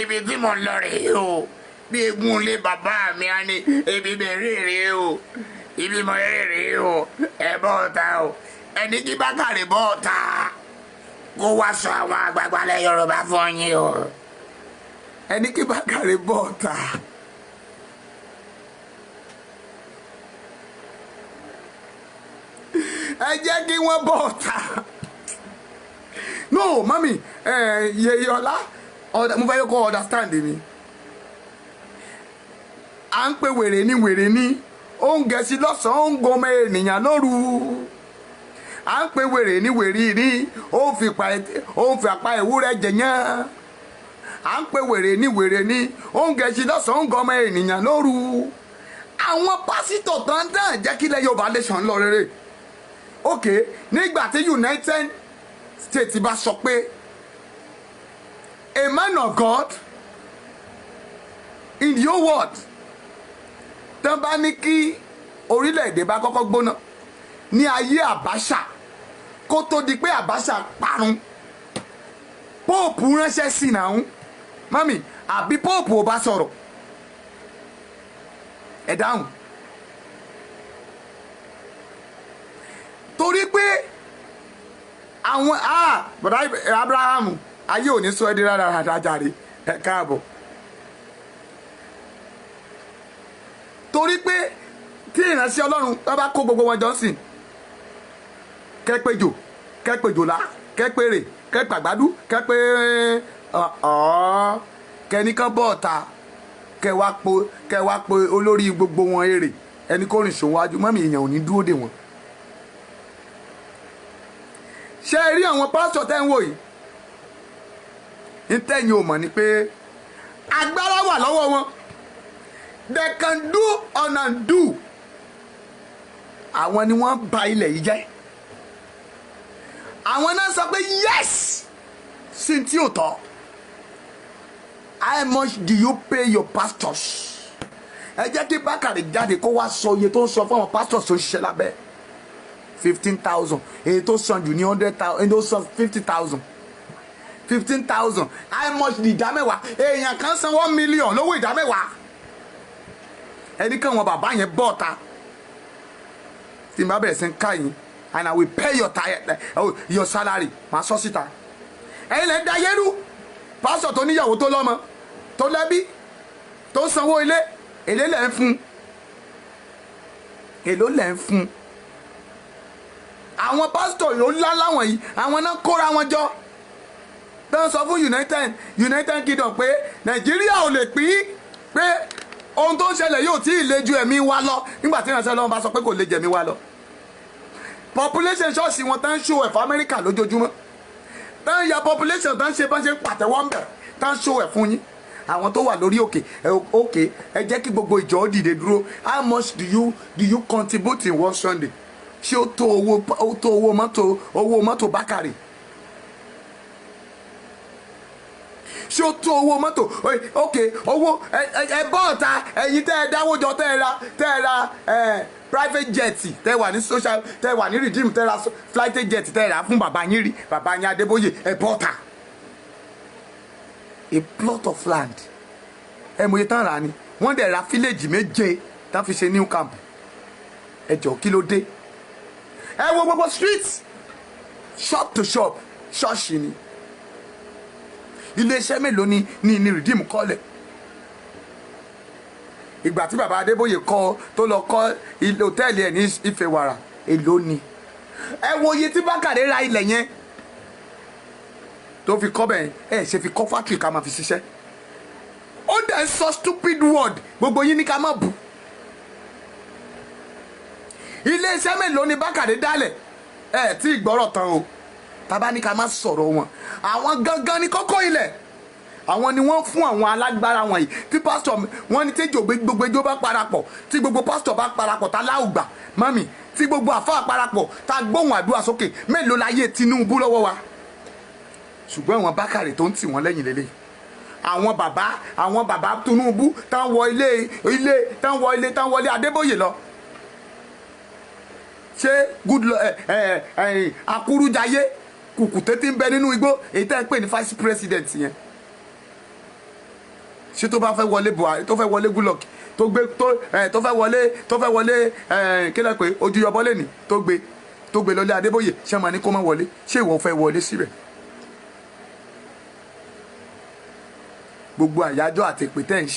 ibi tí mò ń lọ rèé o bí egun ilé bàbá mi á ní ibi bẹ̀rẹ̀ rèé o ibi mọ̀ rèé o ẹ bọ́ ọ̀tá o ẹni kí Bákàrè bọ́ ọ̀tá kó wá sọ àwọn àgbààgbà ilẹ̀ Yorùbá fún yín o ẹni kí Bákàrè bọ́ ọ̀tá. ẹ jẹ́ kí wọ́n bọ́ ọ̀tá. no mami yeye ọlá mo fẹ́ kó understand mi à ń pe wèrè ní ó ń gẹ̀ẹ́sì lọ́sàn-án ó ń gọmọ ènìyàn lóru à ń pe wèrè ní ó ń fi àpá ewúrẹ́ jẹ̀yán à ń pe wèrè ní ó ń gẹ̀ẹ́sì lọ́sàn-án ó ń gọmọ ènìyàn lóru àwọn pásítọ̀ dandan jẹ́ kílẹ̀ Yorùbá nation lọ rere ok nígbà tí United States bá sọ pé a man of God in the whole world tán bá ní kí orílẹ̀-èdè bá kọ́kọ́ gbóná ní ayé Abacha kó tó di pé Abacha parun Pope ránṣẹ́ sí náà mami àbí Pope ò bá sọ̀rọ̀ ẹ dáhùn torí pé àwọn bọ̀dá Abraham ayé ò ní sọ ẹ́ di rárá jàre ẹ káàbọ̀ torí pé tí ìránṣẹ́ Ọlọ́run bá kó gbogbo wọn jọ sìn kẹ́pẹ́jòlá kẹ́pẹ́rè kẹ́pàgbádú kẹ́pẹ́ kẹ́nìkan bọ̀ ọ̀ta kẹwàá po olórí gbogbo wọn èrè ẹni kó rìn ṣòwájú mọ́mí èèyàn ò ní dúró dè wọ́n. ṣé ẹ rí àwọn pásítọ̀ tẹ́ ń wò yìí ní tẹ́yìn ò mọ̀ ni pé agbára wà lọ́wọ́ wọn they can do and undo àwọn ni wọ́n bà ilẹ̀ yìí jẹ́ àwọn náà sọ pé yes sí tí ò tọ́ how much do you pay your pastors ẹ jẹ́ kí Bakare jáde kó wá sọ iye tó ń sọ fún àwọn pastors tó ń ṣiṣẹ́ lábẹ́ 15,000 èyí tó san jù ní 100,000 èyí tó san 50,000 15,000 how much di ìdámẹ́wàá èèyàn kan san 1 million lówó ìdámẹ́wàá ẹni kan wọn bàbá yẹn bọ́ ọ̀ta tí n bá bẹ̀rẹ̀ sí ń ká yín and I will pay your salary máa sọ síta ẹ̀yin lẹ́ ń da yẹ́rú pásọ̀ tó níyàwó tó lọ́mọ tó lẹ́bí tó sanwó ilé èlé lẹ́ ń fún èló lẹ́ ń fún àwọn pásítọ̀ yóò ńlá láwọn yìí àwọn náà kóra wọn jọ tó ń sọ fún United Kingdom pé Nàìjíríà ò lè pín pé ohun tó ń ṣẹlẹ̀ yóò tí ì le ju ẹ̀mí wa lọ nígbà tí ìránṣẹ́ Ọlọ́run bá sọ pé kò lè jẹ̀mí wa lọ population ṣọ́ọ̀ṣì wọn tán ń ṣó ẹ̀ fún Amẹ́ríkà lójoojúmọ́ tán ń ya population tán ń ṣe bá ṣe ń pàtẹ́wọ́ ń bẹ̀ tán ń ṣó ẹ̀ fún yín àwọn tó wà lórí òkè ẹ jẹ́ kí gbogbo ìjọ ó dìde dúró how much do you contribute in one Sunday ṣé ó tó owó mọ́tò Bakare ṣé ó tó owó mọ́tò ok owó ẹ bọ́ ọ̀ta ẹ̀yin tẹ́ ẹ dáwó jọ tẹ́ ẹ ra private jet tẹ́ ẹ wà ní social tẹ́ ẹ wà ní redeem tẹ́ ẹ ra flight jet tẹ́ ẹ rà fún bàbá yín rí bàbá yín Adébóyè ẹ bọ́ ọ̀ta a plot of land ẹ mọ̀ iye tán rà ni wọ́n dẹ̀ ra village méje tán fi ṣe new camp ẹ jọ kí ló dé ẹ wo gbogbo street shop to shop ṣọ́ọ̀ṣì ni iléeṣẹ́ mélòó ni redeem kọ́lẹ̀ ìgbà tí bàbá Adébóyè tó lọ kọ́ hòtẹ́ẹ̀lì ẹ̀ ní Ifẹ̀wàrà èló ni ẹ wo iye tí Bakare ra ilẹ̀ yẹn tó fi kọ́ bẹ́ẹ̀ ẹ ṣe fi kọ́ fátìrì ká máa fi ṣiṣẹ́ ó dẹ̀ sọ stupid word gbogbo yín ní ká má bù iléeṣẹ́ mélòó ni Bakare dálẹ̀ ẹ tí ìgbọ́rọ̀ tán o tàbá ní ká má sọ̀rọ̀ wọn àwọn gangan ní kókó ilẹ̀ àwọn ni wọ́n fún àwọn alágbára wọ̀nyí tí pásítọ̀ wọ́n ní tí gbogbo ejò bá parapọ̀ tí gbogbo pásítọ̀ bá parapọ̀ tá láwùgbà mami tí gbogbo àfáà parapọ̀ tá gbóhùn àdúrà sókè mélòó láyé Tinubu lọ́wọ́ wa ṣùgbọ́n àwọn Bakare tó ń tì wọ́n lẹ́yìn lélẹ̀ àwọn bàbá Tinubu tán wọlé Adébóyè lọ ṣé Akúrújayé kùkùté tí ń bẹ nínú igbó èyí tẹ́ ń pè ní vice president yẹn ṣé tó bá fẹ́ wọlé Buhari tó fẹ́ wọlé Goodluck tó fẹ́ wọlé kílẹ̀ pé Ojúyọbọ lẹ́nìí tó gbé lọlé Adébóyè ṣé máa ní kó má wọlé ṣé ìwọ fẹ́ wọlé síbẹ̀ gbogbo àyájọ́ àti èpè tẹ́ ń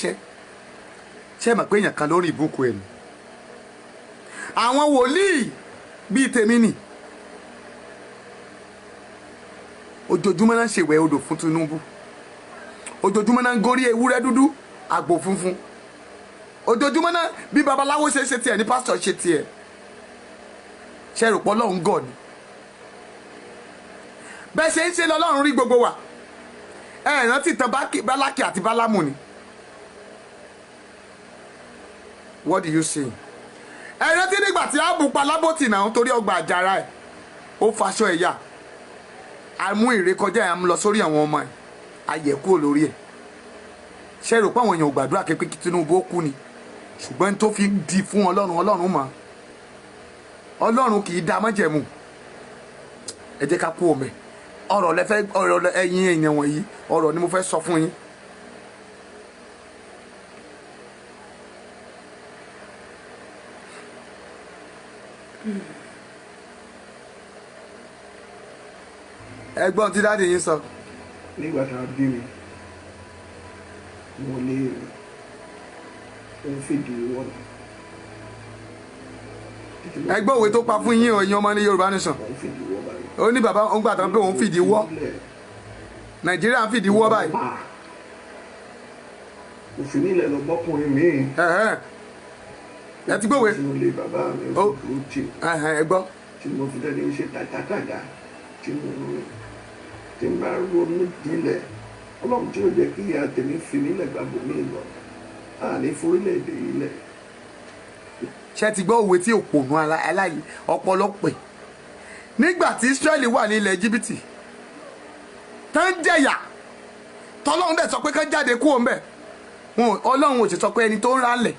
ṣe mọ̀ pé èèyàn kan lórí ìbùkún ẹ̀ nù àwọn wòlíì bíi tèmi nì ojoojúmọ́ náà ń ṣèwẹ̀ odò fún Tinubu ojoojúmọ́ náà ń gorí ewúrẹ́ dúdú àgbò funfun ojoojúmọ́ náà bí babaláwo ṣe tiẹ̀ ní pásítọ̀ ṣe tiẹ̀ ṣe rò pé Ọlọ́run gọ̀ ni bẹ́ẹ̀ ṣe ń ṣe lọ́lọ́run rí gbogbo wa ẹ rántí ìtàn Bálákì àti Bálámù ni what do you say ẹ rántí nígbà tí Ábù pa Lábótì náà torí ọgbà àjàrà ẹ̀ ó faṣọ ẹ̀yà àmú ìrékọjá ẹ̀ àmú lọ sórí àwọn ọmọ ẹ̀ ayẹ̀ kúrò lórí ẹ̀ ṣe rò pé àwọn èèyàn ò gbàdúrà pé kí Tinubu ó kú ni ṣùgbọ́n tó fi di fún Ọlọ́run mọ̀ Ọlọ́run kì í dá májẹ̀mú ẹ jẹ́ ká kú omi ọ̀rọ̀ ẹ̀yin èèyàn wọ̀nyí ọ̀rọ̀ ni mo fẹ́ sọ fún yín. ẹ̀gbọ́n tí dáàdì yín sọ. nígbà tá a bí mi mo lé òun fìdí wọ́n. ẹgbẹ́ òwe tó pa fún yín o ẹ̀yin ọmọ ní Yorùbá Nation ó ní bàbá òun gbà tán pé òun fìdí wọ́ Nàìjíríà ń fìdí wọ́ báyìí. òfin nílẹ̀ lọ bọ́kùnrin mi. ẹ ti gbówé. tí mo lé bàbá mi ó sì dúró tì. ẹ gbọ́. tí mo fi dẹ́ni ṣe tàgàtàgà tí mo tí n bá ronú jinlẹ̀ Ọlọ́run tí ó jẹ́ kí ìyá tèmi fi nílẹ̀ gbàgbọ́ mi lọ àní forílẹ̀-èdè yìí lẹ̀. ṣé ti gbọ́ òwe tí òpònú aláyé ọ̀pọ̀lọpọ̀ nígbà tí Israẹli wà ní ilẹ̀ Íjíbítì tán jẹ̀yà tọ́lọ́run dẹ̀ sọ pé kán jáde kúrò ńbẹ̀ Ọlọ́run ò sì sọ pé ẹni tó ń rálẹ̀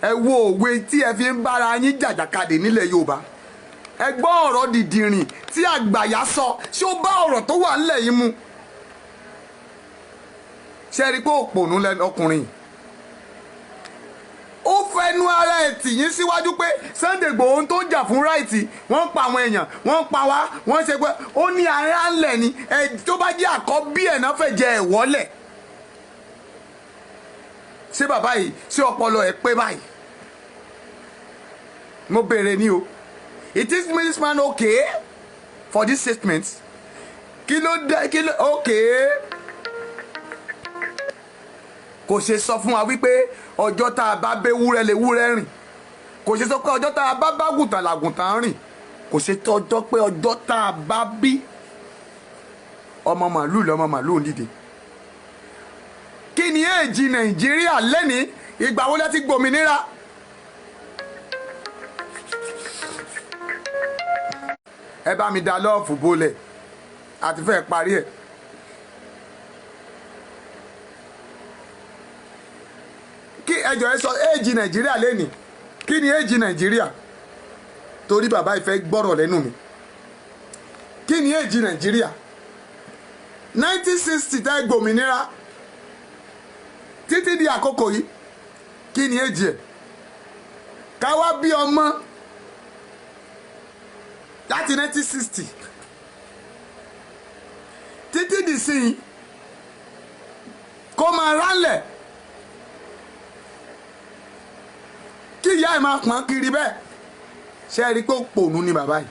ẹ wo òwe tí ẹ fi ń bára yín jàjàkadì nílẹ̀ Yorùbá ẹ gbọ́ ọ̀rọ̀ dìdìrìn tí àgbàyà sọ ṣé ó bá ọ̀rọ̀ tó wà nílẹ̀ yìí mu ṣe rí i pé òpònú ọkùnrin ó fẹnu ara ẹ̀ tì yín síwájú pé Sunday Igboho tó ń jà fún ráìtì wọ́n ń pa àwọn èèyàn wọ́n ń pa wá wọ́n ṣe pé ó ní ara ńlẹ̀ ni tó bá jẹ́ àkọ́bí ẹ̀ náà fẹ́ jẹ ẹ̀ wọ́lẹ̀ ṣé bàbá yìí ṣé ọpọlọ ẹ̀ pé báyìí mo béèrè ní o. It is this man okay for this statement? Kí ló okay? Kò ṣe sọ fún wa wípé ọjọ́ tá a bá bẹ́ wúrẹ́ lè wúrẹ́ rìn. Kò ṣe sọ pé ọjọ́ tá a bá bá gùntàn làgùntàn rìn. Kò ṣe tọjọ́ pé ọjọ́ tá a bá bí ọmọ màlúù lọmọ màlúù ń dìde. Kí ni èjì Nàìjíríà lẹ́ni ìgbà wo lẹ ti gbòmìnira? Ẹ bá mi dá lọ́ọ̀fù bolẹ̀ àti fẹ́ parí ẹ̀. Kí ẹjọ́ ẹ sọ éèjì Nàìjíríà lẹ́nìí kí ni éèjì Nàìjíríà torí bàbá ìfẹ́ gbọ́rọ̀ lẹ́nu mi kí ni éèjì Nàìjíríà 1960 tẹ́ gbòmìnira títí di àkókò yìí kí ni éèjì ẹ̀ ká wá bí ọmọ láti 1960 títí di sin kó máa rálẹ̀ kí ìyá ẹ̀ máa pọ́n kiri bẹ́ẹ̀ ṣe é rí pé ó pònú ni bàbá yìí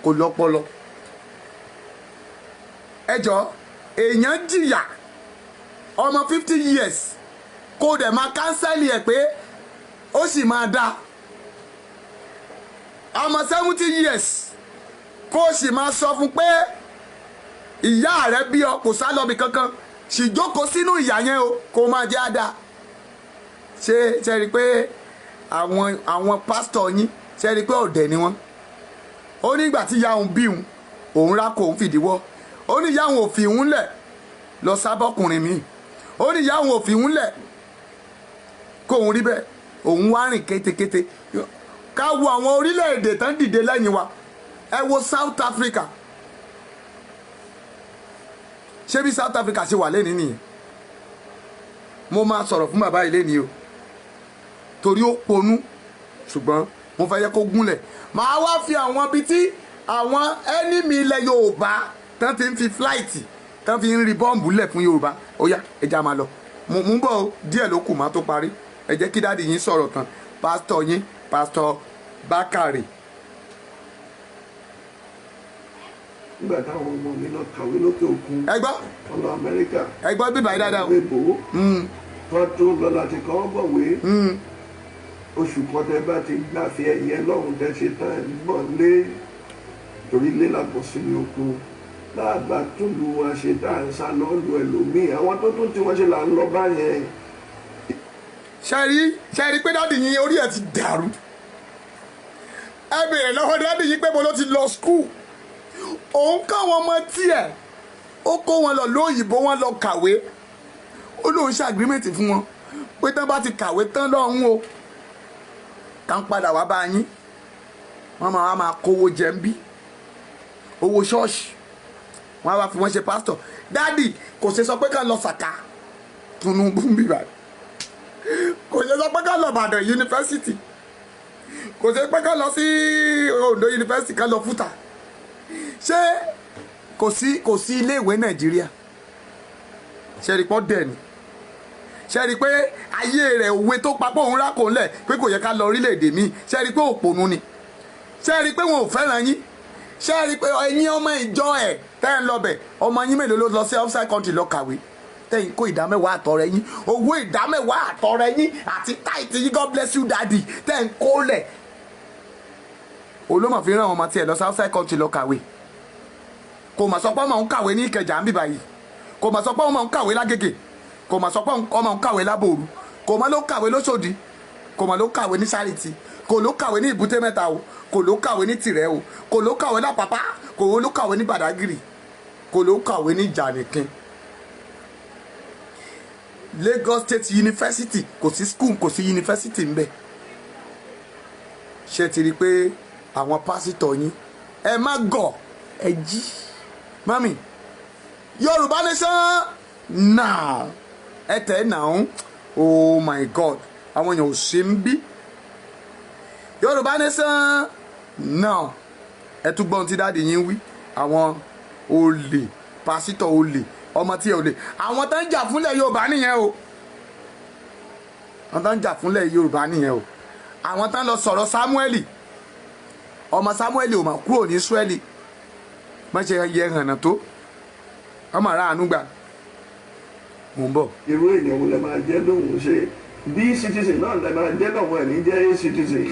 kò lọ́pọlọ ẹjọ́ èèyàn jìyà ọmọ 50 years kó dẹ̀ máa kánsẹ́lì ẹ̀ pé ó sì máa dáa ọmọ 70 years kó o sì máa sọ fún pé ìyá rẹ bí ọ kò sá lọ́bì kankan sì jókòó sínú ìyá yẹn o kó o máa jẹ́ àdá ṣe rí i pé àwọn pásítọ̀ yín ṣe rí i pé ọ̀dẹ̀ ni wọ́n ó nígbà tí ìyá òun bí òun rá kó òun fìdíwọ́ ó ní ìyá òun ò fi òun lẹ̀ lọ sábọ́kùnrin mi ó ní ìyá òun ò fi òun lẹ̀ kó òun rí bẹ́ẹ̀ òun wá rìn kétékété ká wo àwọn orílẹ̀-èdè tán dìde lẹ́yìn wa ẹ wo South Africa ṣé bí South Africa ṣe wà lẹ́ni nìyẹn mo máa sọ̀rọ̀ fún bàbá ilé ni o torí ó ponú ṣùgbọ́n mo fẹ́ yẹ kó gúnlẹ̀ màá wá fi àwọn ibi tí àwọn ẹ́nímì ilẹ̀ Yorùbá tán ti ń fi fúláìtì tán fi ń rí bọ́ǹbù lẹ̀ fún Yorùbá ó yá ẹja máa lọ mo ń bọ̀ díẹ̀ ló kù má tó parí ẹ jẹ́ kí dáàdì yín sọ̀rọ̀ tán pásítọ̀ yín pásítọ̀ Bakare. nígbà táwọn ọmọ mi lọ kàwé lókè òkun ẹ gbọ́ ọlọ Amẹ́ríkà ẹ gbọ́ bíbá yìí dáadáa o. ìbò tó lọ láti kọ́ bọ̀wé oṣù kan tẹ bá ti gbàfẹ́ ẹ̀yẹ lọ́rùn tẹ ṣe tán ẹ̀ gbọ́n lé torí lé làbọ̀ sínú oko láàbà tó lu wa ṣe tá à ń sá lọ lu ẹlòmíì àwọn tó tún tí wọ́n ṣe là ń lọ báyẹn. ṣe rí pé dáàdì yín orí ẹ̀ ti dàrú ẹ bèrè lọ́wọ́ dáàdì yín pé mo ló ti lọ skul òun káwọn ọmọ tiẹ̀ ó kó wọn lọ lóyìnbó wọn lọ kàwé ó lóun ṣe agreement fún wọn pé tán bá ti kàwé tán lọ́hùn o kà ń padà wá bá yín wọ́n máa kówó jẹ ń bí owó ṣọ́ọ̀ṣì wọ́n á wá fi wọ́n ṣe pásítọ̀ dáàdì kò ṣe sọ pé ká lọ sàkà Tinubu ń bíbá kò ṣe sọ pé ká lọ Ìbàdàn yunifásitì kò ṣe pé ká lọ sí Ondo yunifásitì ká lọ fúta ṣé kò sí iléèwé Nàìjíríà ṣe rí pọ́ dẹ̀ ni ṣe rí pé ayé rẹ̀ òwe tó papọ̀ òun rákò ńlẹ̀ pé kò yẹ ká lọ orílẹ̀-èdè míì ṣe rí pé òpònú ni ṣe rí pé wọn ò fẹ́ràn yín ṣe rí pé ẹ̀yin ọmọ ìjọ ẹ̀ tẹ́ ń lọ bẹ̀ ọmọ yín mélòó ló lọ sí outside country lọ kàwé tẹ́yìn kó ìdámẹ́wàá àtọrẹ yín owó ìdámẹ́wàá àtọrẹ yín àti táìtì yín God bless you daddy tẹ́yìn kó lẹ̀ olómọ̀ fi ràn ọmọ tiẹ̀ lọ sí outside country lọ kàwé kò mà sọ pé ọmọ òun kàwé ní Ìkẹjà ń bì báyìí kò mà sọ pé ọmọ òun kàwé lágége kò mà sọ pé ọmọ òun kàwé lábòrú kò mà ló kàwé lóṣòdì kò mà ló kàwé ní Ṣáréètì kò ló kàwé ní Ìbúté Mẹ́ta o kò ló kàwé ní Tìrẹ o kò ló kàwé lápapá kò ló kàwé ní Bàdágìrì kò ló kàwé ní Ìjànìkin Lagos State University kò sí school kò sí university ńbẹ ṣe ti rí i pé àwọn pásítọ̀ yín ẹ má gọ̀ ẹ jí mami Yoruba Nation Now ẹ tẹ̀ náà oh my God àwọn èèyàn ò ṣe ń bí Yoruba Nation Now ẹ tún gbọ́n tí dáàdi yín wí àwọn olè pásítọ̀ olè ọmọ tí ẹ olè àwọn tó ń jà fúnlẹ̀ Yorùbá nìyẹn o àwọn tó ń jà fúnlẹ̀ Yorùbá nìyẹn o àwọn tó ń lọ sọ̀rọ̀ Sámúẹ́lì ọmọ Sámúẹ́lì ò mà kúrò ní Ísírẹ́lì má ṣe yẹ hànà tó ọmọ ara àánú gbà mò ń bọ̀. irú èèyàn wo lè máa jẹ́ lóhùn ṣe bí citizen náà lè máa jẹ́ lọ́wọ́ ẹ̀ ní jẹ́ citizen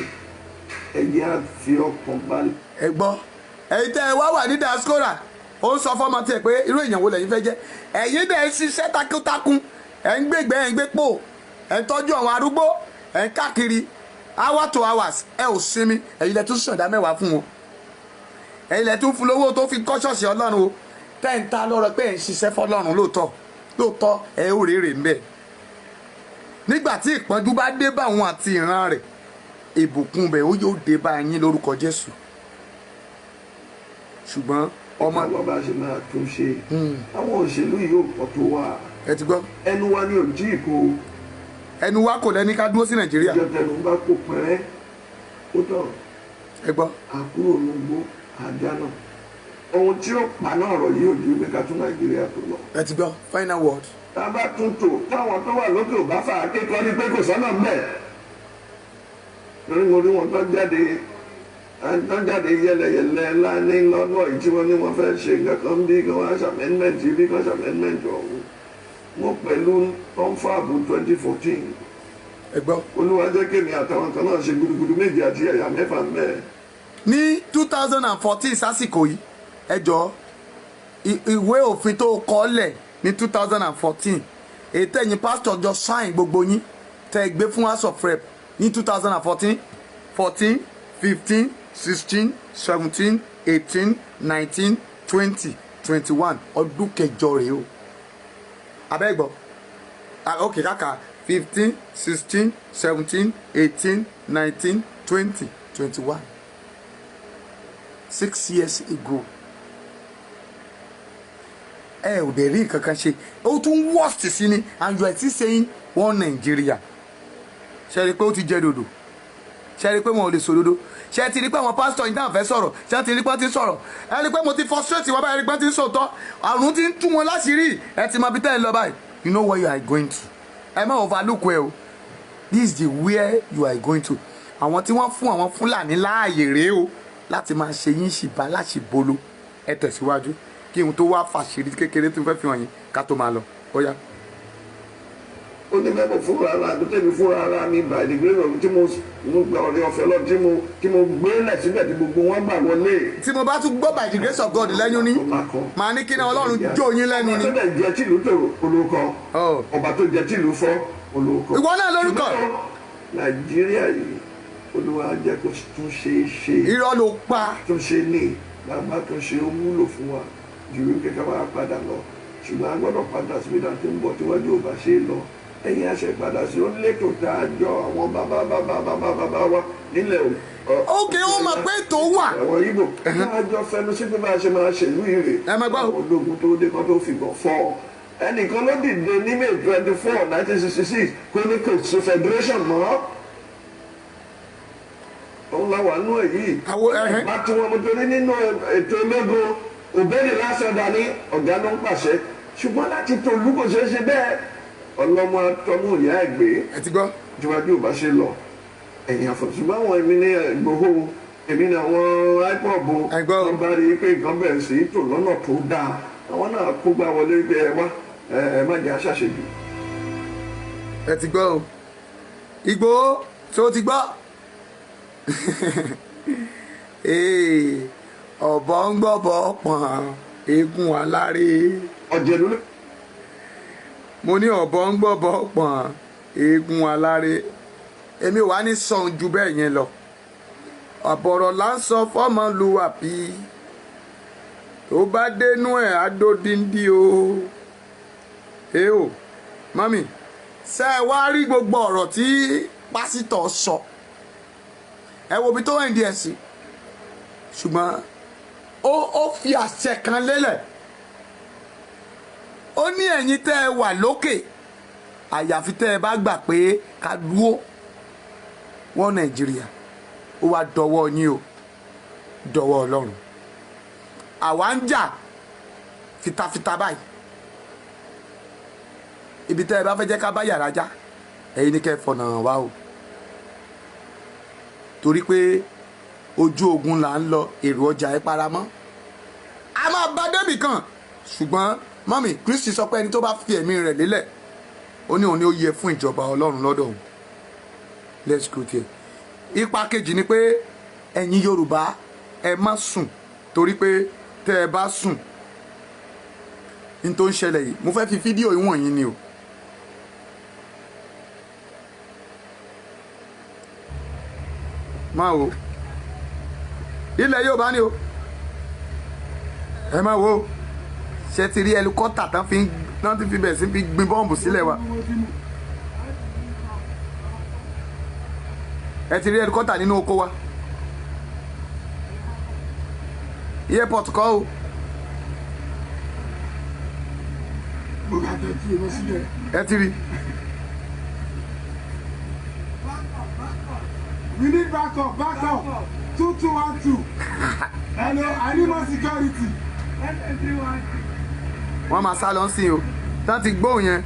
ẹ̀jẹ̀ á fi ọkàn balẹ̀. ẹ gbọ́ ẹ̀yin tẹ́ ẹ wá wà ní diaspora ó ń sọ fọ́mọ tiẹ̀ pé irú èèyàn wo lẹ́yìn fẹ́ jẹ́ ẹ̀yin dẹ̀ ń ṣiṣẹ́ takuntakun ẹ̀ ń gbégbé ẹ̀ ń gbé pò ẹ̀ ń tọ́jú àwọn arúgbó ẹ̀ ń káàkiri hour to hours ẹ ò sinmi ẹ̀yin lẹ tún ṣàǹdá mẹ́wàá fún wọn ẹ̀yin lẹ tún fún lówó tó fi kọ́ ṣọ́ọ̀ṣì Ọlọ́run o tẹ́ǹta lọ́rọ̀ pé ẹ̀ ń ṣiṣẹ́ fọ́lọ́run lóòótọ́ ẹ ó rèrè ń bẹ̀ nígbà tí ìpọ́njú bá dé bá wọn àti ìran rẹ̀ ìbùkún bẹ̀ ó yóò dé bá yín lórúkọ Jésù ṣùgbọ́n ọmọ àwọn bá ṣe máa tún ṣe àwọn òṣèlú yìí ò pọ̀ tó wà ẹ ti gbọ́ ẹnu wa ni ò jí ìkó ẹnu wa kò lẹ́ni ká dúró sí Nàìjíríà ìjọ tẹnu bá kó pẹ́rẹ́ ó tán ẹ gbọ́ àkúrò lógbó àdánà ohun tí ó pa náà ọ̀rọ̀ yìí ò ju pé ká tún Nàìjíríà tó lọ. ẹ ti gbọ́ final word. tá a bá tún tò táwọn tó wà lókè ò bá fà á kékọ́ ní pé kò sọ́nà mbẹ́ torí mo rí wọn tó jáde yẹlẹyẹlẹ láni lọ́nà yìí tí wọ́n ní wọ́n fẹ́ ṣe nǹkan kan bí kan wá ṣàmẹ́ńmẹ́ǹtì bí kan ṣàmẹ́ńmẹ́ǹtì ọ̀hún wọ́n pẹ̀lú tọ́ǹfààbù 2014 ẹ gbọ́. Olúwa jẹ́ kémi àtàwọn kan náà ṣe gudugudu méje àti ẹ̀yà mẹ́fà mẹ́ẹ̀. ní 2014 sásìkò yìí ẹ jọ ìwé òfin tó kọ lẹ̀ ní 2014 èyí tẹ̀yìn pásítọ̀ jọ sáìn gbogbo yín tẹ́ ẹ gbé fún House of Rep ní 2014 14 15 16 17 18 19 20 21 ọdún kẹjọ rèé o abẹ́gbọ́ ok kàkà 15 16 17 18 19 20 21 6 years ago ẹ ò dẹ̀ rí nǹkan kan ṣe ó tún worst sí ni and you are still saying one Nigeria ṣe rí i pé ó ti jẹ́ dodo ṣe rí i pé wọn ò lè sòdodo ṣe ti rí i pé àwọn pásítọ̀ yìí náà fẹ́ sọ̀rọ̀ ṣe ti rí i pé wọ́n ti sọ̀rọ̀ ẹ rí i pé mo ti frustrate wọn báyìí ẹ rí i pé wọ́n ti ń sòótọ́ àrùn ti ń tú wọn láṣìírí ẹ ti mọ ibi tẹ́ ẹ lọ báyìí you know where you are going to ẹ má overlook ẹ o this is the where you are going to àwọn tí wọ́n fún àwọn Fúlàní láàyè rèé o láti máa ṣe yín ṣìbá láṣìbolo ẹ tẹ̀síwájú kí n tó wá fàṣírí kékeré tó fẹ́ fi hàn yín ká tó máa lọ ó yá. ó ní mẹ́bọ̀ fúnra ara mi tẹ́mi fúnra ara mi by the grace of tí mo gba ọ̀rẹ́ ọ̀fẹ́ lọ tí mo gbé lẹ̀ síbẹ̀ tí gbogbo wọn gbà wọlé. tí mo bá tún gbọ́ by the grace of God lẹ́nu ní màá ní kí ni Ọlọ́run jó yín lẹ́nu ní. ọba tó jẹ tìlú tòrò olóko ọba tó jẹ tìlú fọ́ olóko. ìwọ náà lórúkọ. Nàìjíríà yìí Olúwa jẹ́ kó tún ṣe é ṣe. irọ́ ló pa. tún ṣe ní bàbá tún ṣe ó wúlò fún wa ju kékeré wa padà lọ ṣùgbọ́n a gbọ́dọ̀ padà síbi tá a ti ń bọ̀ tíwájú ò bá ṣe é lọ ẹ̀yin àṣẹ padà sí ó létò tá a jọ àwọn bàbá wa nílẹ̀ ókè ó mọ̀ pé tó wà. àwọn Ìgbò tá a jọ fẹnu sí pé bá a ṣe máa ṣèlú ìrè àwọn ológun tó dé kan tó fìbọn fọ́ ẹnìkan ló dìde ní May 24 1966 kó ní kò sí federation mọ́ òun la wà nú èyí bá tí wọn mo torí nínú ètò ológun òbẹ́ni lásán dání ọ̀gá ló ń pàṣẹ ṣùgbọ́n láti tòlú kò ṣeé ṣe bẹ́ẹ̀ ọlọ́mọ atọ́mú ìyá ẹ̀ gbé tíwájú ò bá ṣe lọ ẹ̀yìn àfọ̀ṣùgbọ́n àwọn èmi ní Ìgbòho èmi ní àwọn ipob wọn bá rí i pé nǹkan bẹ̀rẹ̀ sí tò lọ́nà tó dáa àwọn náà kó gbá wọlé pé ẹ wá ẹ má jẹ́ aṣàṣejù. ẹ ti gbọ́ o Ìgbòho tó ti gbọ́ ọ̀bọ ń gbọ́bọ pọ̀n eégún aláré. ọ̀jẹ̀lú. mo ní ọ̀bọ ń gbọ́bọ pọ̀n eégún aláré èmi ò wá ní sọ̀n ju bẹ́ẹ̀ yẹn lọ ọ̀bọ̀rọ̀ là ń sọ fọ́mọlúwàbí tó bá dénú ẹ̀ adódíndí o ẹ o mọ́mì ṣe ẹ wá rí gbogbo ọ̀rọ̀ tí pásítọ̀ sọ ẹ wo ibi tó wẹ̀ ń di ẹ̀ sí ṣùgbọ́n ó fi àṣẹ kan lélẹ̀ ó ní ẹ̀yin tẹ́ ẹ wà lókè àyàfi tẹ́ ẹ bá gbà pé ká dúró wọ́n Nàìjíríà ó wá dọwọ́ yín o dọwọ́ Ọlọ́run àwa ń jà fitafita báyìí ibi tẹ́ ẹ bá fẹ́ jẹ́ ká bá yàrá já ẹ̀yin ní kẹ́ ẹ fọ̀nà wá o torí pé ojú ogun là ń lọ èrò ọjà ẹ paramọ́ a máa bá débì kan ṣùgbọ́n mọ́mì Kristi sọ pé ẹni tó bá fi ẹ̀mí rẹ̀ lélẹ̀ ó ní òun ni ó yẹ fún ìjọba Ọlọ́run lọ́dọ̀ òun let's go there ipa kejì ni pé ẹ̀yin Yorùbá ẹ má sùn torí pé tẹ́ ẹ bá sùn ní tó ń ṣẹlẹ̀ yìí mo fẹ́ fi fídíò ìwọ̀n yín ni o máa wo ilẹ̀ Yorùbá ni o ẹ máa wo ṣe ti rí ẹlikọ́tà tán ti fi bẹ̀rẹ̀ sí fi gbin bọ́ǹbù sílẹ̀ wa ẹ ti rí ẹlikọ́tà nínú oko wa airport kọ́ o ẹ ti rí. We need backup. 2212. Hello, I need more security. Wọ́n máa sá lọ sí o tán ti gbóhùn yẹn.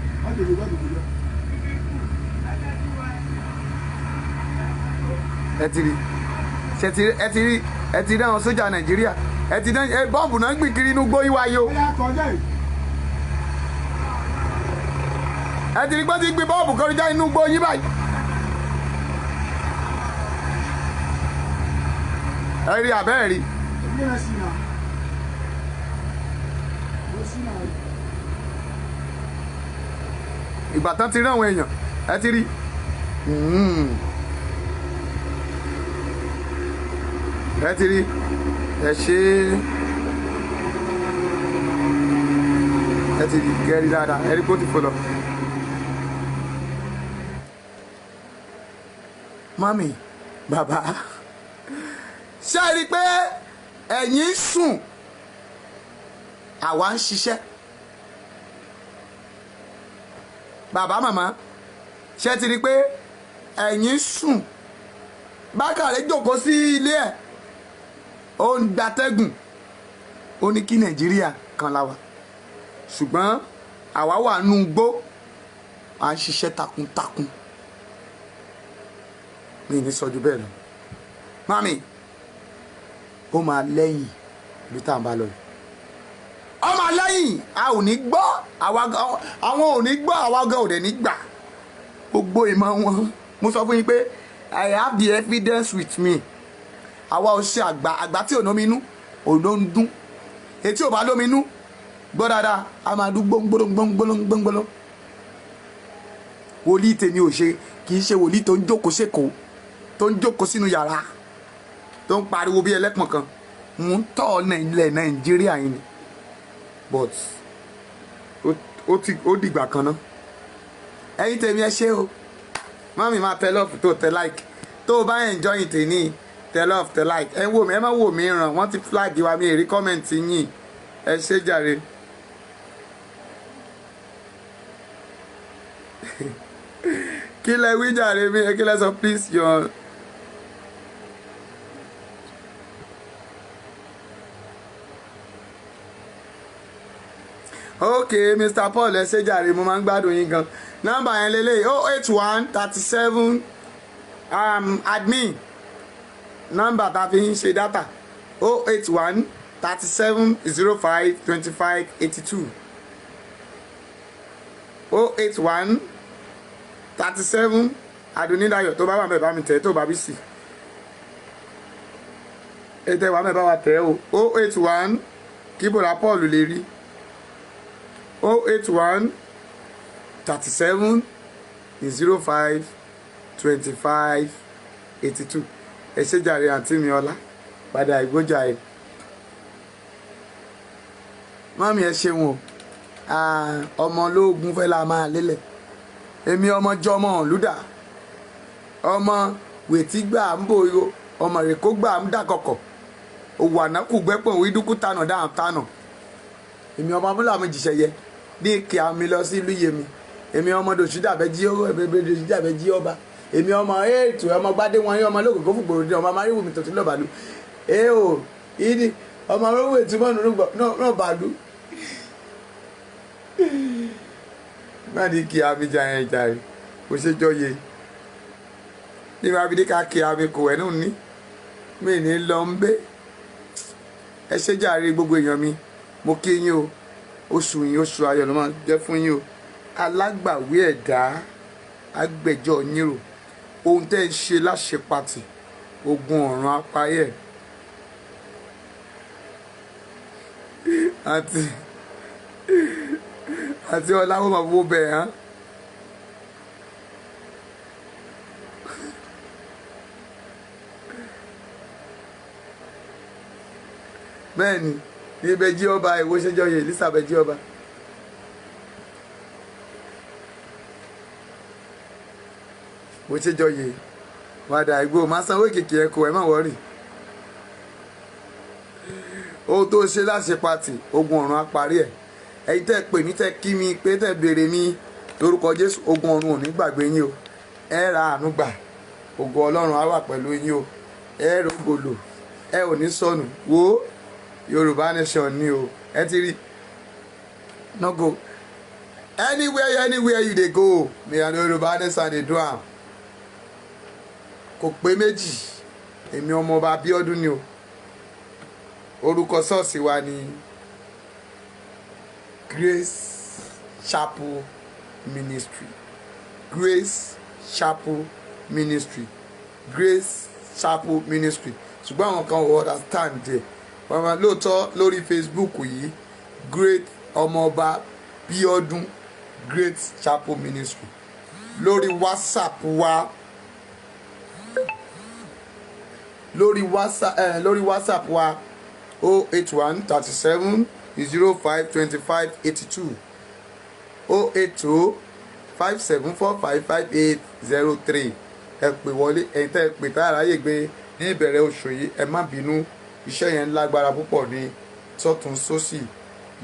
ẹ ti rí ẹ ti rí àwọn sójà Nàìjíríà ẹ ti dán bọ́ǹbù náà gbìn kiri inú gbóyún wáyé o. ẹ ti rí pé ti gbin bọ́ǹbù kọjá inú gbóyún báyìí. ẹ rí abẹ́ẹ̀ rí. ìgbà tán ti rí àwọn èèyàn ẹ ti rí. ẹ ti rí ẹ ṣe ẹ ti rí kẹrí dáadáa ẹ rí kó ti fò lọ. mami bàbá ṣe rí i pé ẹ̀yin ń sùn àwa ń ṣiṣẹ́ bàbá màmá ṣe ti rí i pé ẹ̀yin ń sùn Bákàrè jókòó sí ilé ẹ̀ ó ń gbatẹ́gùn ó ní kí Nàìjíríà kan la wà ṣùgbọ́n àwa wà nù gbó à ń ṣiṣẹ́ takuntakun mi ní sọ ju bẹ́ẹ̀ lọ mami ó máa lẹ́yìn ibi tá à ń bá lọ yìí ó máa lẹ́yìn a ò ní gbọ́ àwọn ò ní gbọ́ àwa gan ò dẹ̀ ní gbà gbogbo ìmọ̀ wọn mo sọ fún yín pé I have the evidence with me àwa ò ṣe àgbà tí ò lómi inú ò ló ń dún etí ò bá lómi inú gbọ́ dáadáa a máa dún gbóngbólóngbólóngbóló wòlíì tèmi ò ṣe kì í ṣe wòlíì tó ń jókòó sékòó tó ń jókòó sínú yàrá tó ń pariwo bí ẹlẹ́pọ̀n kan mò ń tọ́ ilẹ̀ Nàìjíríà yìí ni but ó dìgbà kan náà ẹ̀yin tèmi ẹ ṣé o mọ́mí máa tẹ love tó tẹ like tó o bá enjoy tèmi tẹ love tẹ like ẹ wò mí ẹ má wò mí ràn wọ́n ti flag wa mi èrí comment yín ẹ ṣé jàre. kí lẹ wí jàre mi kí lẹ sọ please your. ok Mr. Paul ẹ ṣé jàre mo máa ń gbádùn yín gan nọ́mbà yẹn lélẹ̀ 08137 admin nọ́mbà tá a fi ń ṣe data 08137052582 08137 adunidayo tó bá wà mẹ́ẹ̀ bá mi tẹ̀ tó bá bí sí ètò ìwà mẹ́ẹ̀ bá wa tẹ̀ o 081 kíbòlá Paul lè rí 081 37 05 25 82 ẹ ṣé jàre àǹtí mi ọlá padà ìgbójà ẹ mọ́mí ẹ ṣeun o ọmọ ológun fẹ́ la máa lélẹ̀ èmi ọmọ jọmọ lúdà ọmọ wètígbà ń bòyó ọmọ rèkó gbà ń dàkọ̀kọ̀ òwò ànákù gbẹ́pọ̀ ìdúkú tànà dáhùn tànà èmi ọmọ abúlé àmì jìṣẹ́yẹ ní ìkẹ́ àmì lọ sí ìlú yèmí èmi ọmọ dòṣùdàbẹ́ jí owó ẹ̀bẹ̀bẹ̀ dòṣùdàbẹ́ jí ọba èmi ọmọ ètò ọmọ gbádé wọn yín ọmọ lókòkò fúgbòrò dín ọmọ amáríwò mi tòtí lọ́bàlú o ìdí ọmọ arówó ètò mọ́nù náà bàlú. má ní kí àmì jà yẹn jà rè kò ṣe jọyè ní ma fi dé ká kí àmì kò ẹ̀ nù ní mi ní lọ ń bẹ́ ẹ ṣé jàre gbogbo èèyàn mi mo kí yín o oṣù yín oṣù ayọ̀ ló máa jẹ́ fún yín o alágbàwí ẹ̀dá agbẹjọ́ yín rò ohun tẹ́ ẹ ṣe láṣepatì ogun ọ̀run apáyẹ̀ àti ọláwọ́ máa fowó bẹ̀ hàn. bẹ́ẹ̀ ni ní ibẹ̀ jí ọba ìwọ ṣẹjọ́ yẹ Elizabeth jí ọba. bó ṣe jọ yè wàdà ìgbò máa sanwó kìkì ẹkọ ẹ má wọrí ohun tó ṣe láṣẹ pàtì ogun ọ̀run apárí ẹ̀ ẹ̀yin tẹ́ pè mí tẹ́ kí mi pé tẹ́ béèrè mi lórúkọ Jésù ogun ọ̀run ò ní gbàgbé yín o ẹ ra àánú gbà ògo Ọlọ́run á wà pẹ̀lú yín o ẹ rògbòlò ẹ ò ní sọnù wo Yoruba Nation ni o ẹ ti rí no go anywhere you dey go me and Yoruba Nation dey do am kò pé méjì èmi ọmọọba Abíọ́dún ni o orúkọ ṣọ́ọ̀ṣì wa ni Grace Chapel Ministry Grace Chapel Ministry Grace Chapel Ministry ṣùgbọ́n àwọn kan ò understand there mama lóòótọ́ lórí Facebook yìí Great ọmọọba Bíọ́dún Great Chapel Ministry lórí WhatsApp wa lórí WhatsApp wa 081 37 05 25 82 082 5745 5803 ẹ pè wọlé ẹ̀yin tẹ́ ẹ pè tá àráyè gbé ní ìbẹ̀rẹ̀ oṣù yìí ẹ má bínú iṣẹ́ yẹn lágbára púpọ̀ ní sọ́tún sósì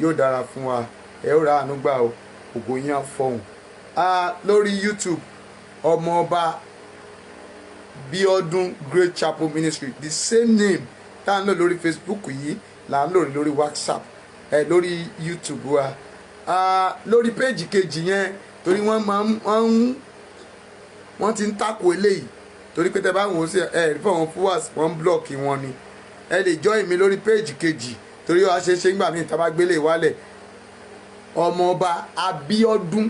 yóò dára fún wa ẹ ó ra àánú gbà o ògo yín á fọhùn lórí YouTube ọmọọba Bíọ́dún Great Chapel Ministry the same name tá à ń lò lórí Facebook yìí là ń lò lórí WhatsApp lórí YouTube wa lórí péjì kejì yẹn torí wọ́n ti ń tako eléyìí torí pé tẹ́ bá wọ́n sí rí fún àwọn followers wọ́n blọ́ọ̀kì wọn ni ẹ lè join mi lórí péjì kejì torí wọ́n á ṣe ń gbà mí tá bá gbélé wálẹ̀ ọmọọba Abíọ́dún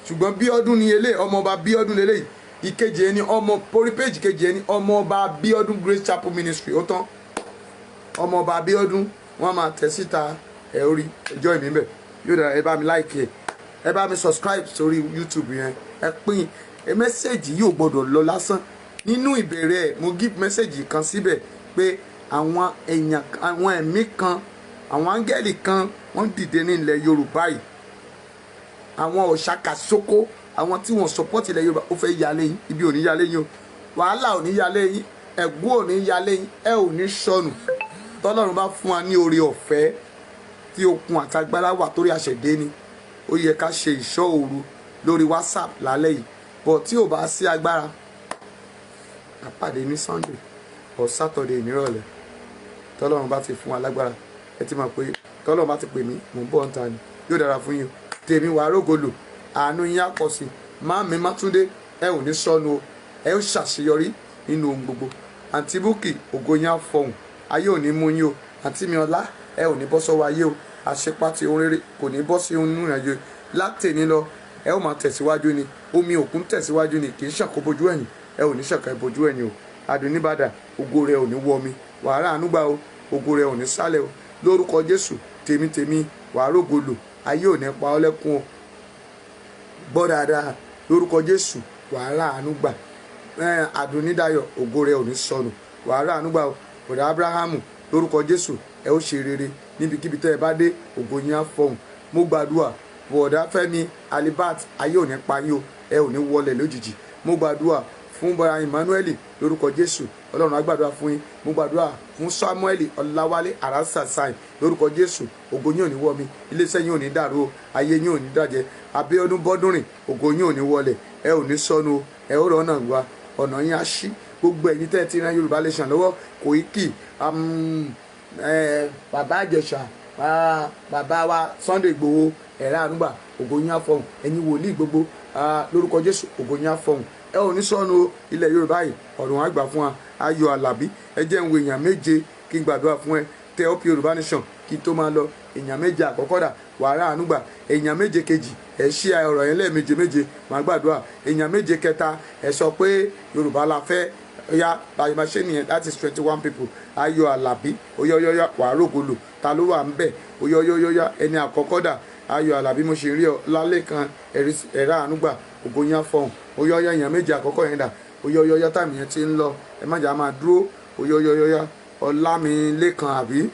ṣùgbọ́n Bíọ́dún ni eléyìí ọmọọba Bíọ́dún lélẹ́yìí ìkejì ẹni ọmọ orí péjì kejì ẹni ọmọọba Bíọ́dún Grace Chapel Ministry ó tán ọmọọba Bíọ́dún wọ́n máa tẹ̀ síta ẹ̀ orí ẹjọ́ ìmí bẹ̀ yóò dára ẹ bá mi like ẹ bá mi subscribe sórí YouTube yẹn ẹ pín mẹ́sẹ̀gì yóò gbọ́dọ̀ lọ lásán nínú ìbẹ̀rẹ̀ ẹ̀ mo give mẹ́sẹ̀gì kan síbẹ̀ pé àwọn èèyàn àwọn ẹ̀mí kan àwọn áńgẹ́lì kan wọ́n dìde ní ilẹ̀ Yorùbá yìí àwọn ọ̀ṣàkàṣókó àwọn tí wọ́n support ilẹ̀ Yorùbá ó fẹ́ yálé yín, ibi ò ní yálé yín o, wàhálà ò ní yálé yín, ẹ̀gún ò ní yálé yín, ẹ ò ní sọnù. Tọ́lọ́run bá fún wa ní oore ọ̀fẹ́ tí okun àtagbára wà torí àṣẹdé ni, ó yẹ ká ṣe ìṣọ́ òru lórí WhatsApp lálẹ́ yìí, bọ̀ tí ò bá sí agbára àpàdé ní Sunday or Saturday nírọ̀lẹ́. Tọ́lọ́run bá ti fún wa lágbára, ẹ ti mọ̀ pé tọ́lọ́run bá ti pè mí mò ń bọ̀ ń ta ni, yóò dára fún yín o. Tèmi wàá rógolò, àánú yín á pọ̀ sí i. Máàmí Mátúndé ẹ ò ní sọnù o, ẹ ó ṣàṣeyọrí nínú ohun gbogbo. Àǹtí Búkì ògo yín á fọhùn, ayé ò ní mú yín o. Àǹtí mi ọlá ẹ ò ní bọ́ sọ́wọ́ ayé o, àṣepàtì ohun rere kò ní bọ́ sí inú ìrìnàjò. Látẹ̀ní lọ ẹ ó máa tẹ̀síwájú ni, omi òkun tẹ̀síwájú ni, kì í ṣàkó bojú ẹ̀yìn, ẹ ò ní ṣàkà bojú ẹ̀yìn o. Adùnníbàdà ògo rẹ ò ní wọ mi, wàhálà ànúgbà o, ògo rẹ ò ní sálẹ̀ o. Lórúkọ Jésù tèmi wàá rógolò, ayé ò ní pa ọ́ lẹ́kún o. Gbọ́ dáadáa, lórúkọ Jésù wàhálà ànúgbà. Adùnnídayọ̀ ògo rẹ ò ní sọnù, wàhálà ànúgbà o. Bọ̀dá Abrahamu lórúkọ Jésù ẹ ó ṣe rere níbikíbi tẹ́ ẹ bá dé, ògo yín á fọhùn. Mo gbàdúrà bọ̀dá Fẹ́mi Alibat ayé ò ní pa yín o, ẹ ò ní wọlẹ̀ lójijì. Mo gbàdúrà fún bọ̀dá Emmanuel lórúkọ Jésù, Ọlọ́run á gbàdúrà fún yín. Mo gbàdúrà fún Samuel Ọláwálé Arasasain lórúkọ Jésù, ògo yín ò ní wọ mi, iléeṣẹ́ yín ò ní dàrú o, ayé yín ò ní dàjẹ́. Abíọ́dún Bọ́dúnrìn ògo yín ò ní wọlẹ̀, ẹ ò ní sọnù o, ẹ ó rọ́nà wá, ọ̀nà yín á ṣí. Gbogbo ẹ̀yin tẹ́ ẹ ti ran Yorùbá Nation lọ́wọ́, Koiki, bàbá Àjẹsà, bàbá wa Sunday Igboho, ẹ̀rá ànúgbà, ògo yín á fọhùn. Ẹ̀yin wòlíì gbogbo lórúkọ Jésù ògo yín á fọhùn, ẹ ò ní sọnù o. Ilẹ̀ Yorùbá yìí ọ̀run á gbà fún wa. Ayọ̀ Àlàbí ẹ jẹ́ ń wo èèyàn méje kí n gbàdúrà fún ẹ, tẹ ọ́ pé Yorùbá Nation kí n tó máa lọ. Èèyàn méje àkọ́kọ́ dà, wàrà ànúgbà. Èèyàn méje kejì ẹ ṣí ọ̀rọ̀ yẹn lẹ́ẹ̀méje méje, màá gbàdúrà. Èèyàn méje kẹta ẹ sọ pé Yorùbá la fẹ́, oya báyìí máa ṣe nìyẹn, that is 21 people. Ayọ̀ Àlàbí oyọ́yọ́yọ́ wàá rògbòlò, ta ló wà ń bẹ̀? Oyọ́yọ́yọ́ ẹni àkọ́kọ́ dà. Ayọ̀ Àlàbí mo ṣe rí ọ lálẹ́ kan, ẹ̀rá ànúgbà, ògo yín á fọhùn. Oyọ́yọ́ èèyàn méje àkọ́kọ́ yẹn dà. Oyọ́yọ́yọ́ tàmí yẹn ti ń lọ, ẹ má jà máa dúró. Oyọ́yọ́yọ́ Ọlámilékan àbí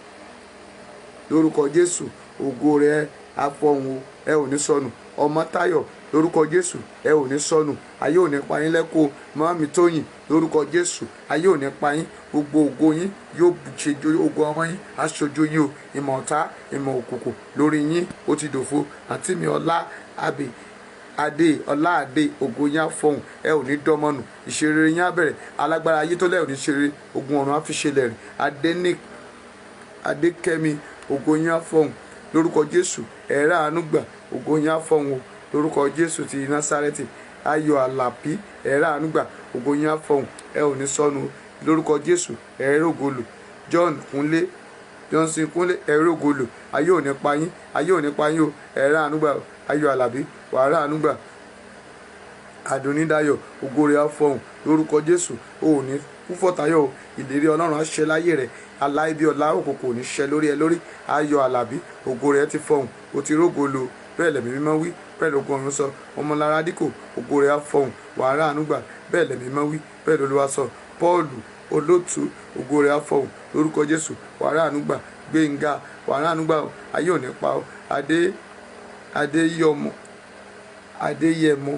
lórúkọ Jésù ògo rẹ á fọhùn o, ẹ ò ní sọnù. Ọmọ́táyọ̀ lórúkọ Jésù ẹ ò ní sọnù, ayé ò ní pa yín lẹ́kọ̀ọ́. Mọ́mí Tóyìn lórúkọ Jésù ayé ò ní pa yín, gbogbo ògo yín yóò ṣe ògo ọmọ yín aṣojú yín o. Ìmọ̀ ọ̀tá ìmọ̀ òkùnkùn lórí yín ó ti dòfo. Àǹtí mi ọlá Adé ògo yín á fọhùn, ẹ ò ní dọ́mọ́nù, ìṣeré yín á bẹ̀rẹ̀. Alágbára ayé tó lẹ́ ò ní ṣeré, ogun ọ̀run á fi ṣe lẹ̀rìn. Adékẹ́mi ògo yín á fọhùn lórúkọ Jésù, ẹ̀rá ànúgbà, ògo yín á fọhùn o lórúkọ Jésù ti Násárẹ́tì. Ayọ̀ Àlàbí ẹ̀rá ànúgbà, ògo yín á fọhùn, ẹ ò ní sọnù lórúkọ Jésù. ẹ̀rọ ògolo Johnson Kúnlé ẹ̀rọ ògolo, ayé ò ní pa yín, ayé ò ní pa yín o, ẹ̀rá ànúgbà. Ayọ̀ Àlàbí wàrà ànúgbà. Adùnnídayọ̀ ògo rẹ̀ á fọhùn lórúkọ Jésù, o ò ní kú fọ̀tayọ̀ o, ìlérí Ọlọ́run á ṣẹ láyé rẹ̀. Aláìbí ọlá òkòkò ò ní ṣẹ lórí ẹ lórí. Ayọ̀ Àlàbí ògo rẹ̀ ti fọhùn, o ti rógolo, bẹ́ẹ̀ lẹ̀mí mímọ́ wí, bẹ́ẹ̀ lógun ọ̀run sọ. Ọmọlára Díkò ògo rẹ̀ á fọhùn, wàrà ànúgbà, bẹ́ẹ̀ lẹ̀mí mímọ́ wí, bẹ́ẹ̀ lÓlúwa sọ. Pọ́ọ̀lù Olótù ògo rẹ̀ á fọhùn lórúkọ Jésù, wàrà ànúgbà. Gbénga wàrà ànúgbà o, ayé ò ní pa o. Adéyẹmọ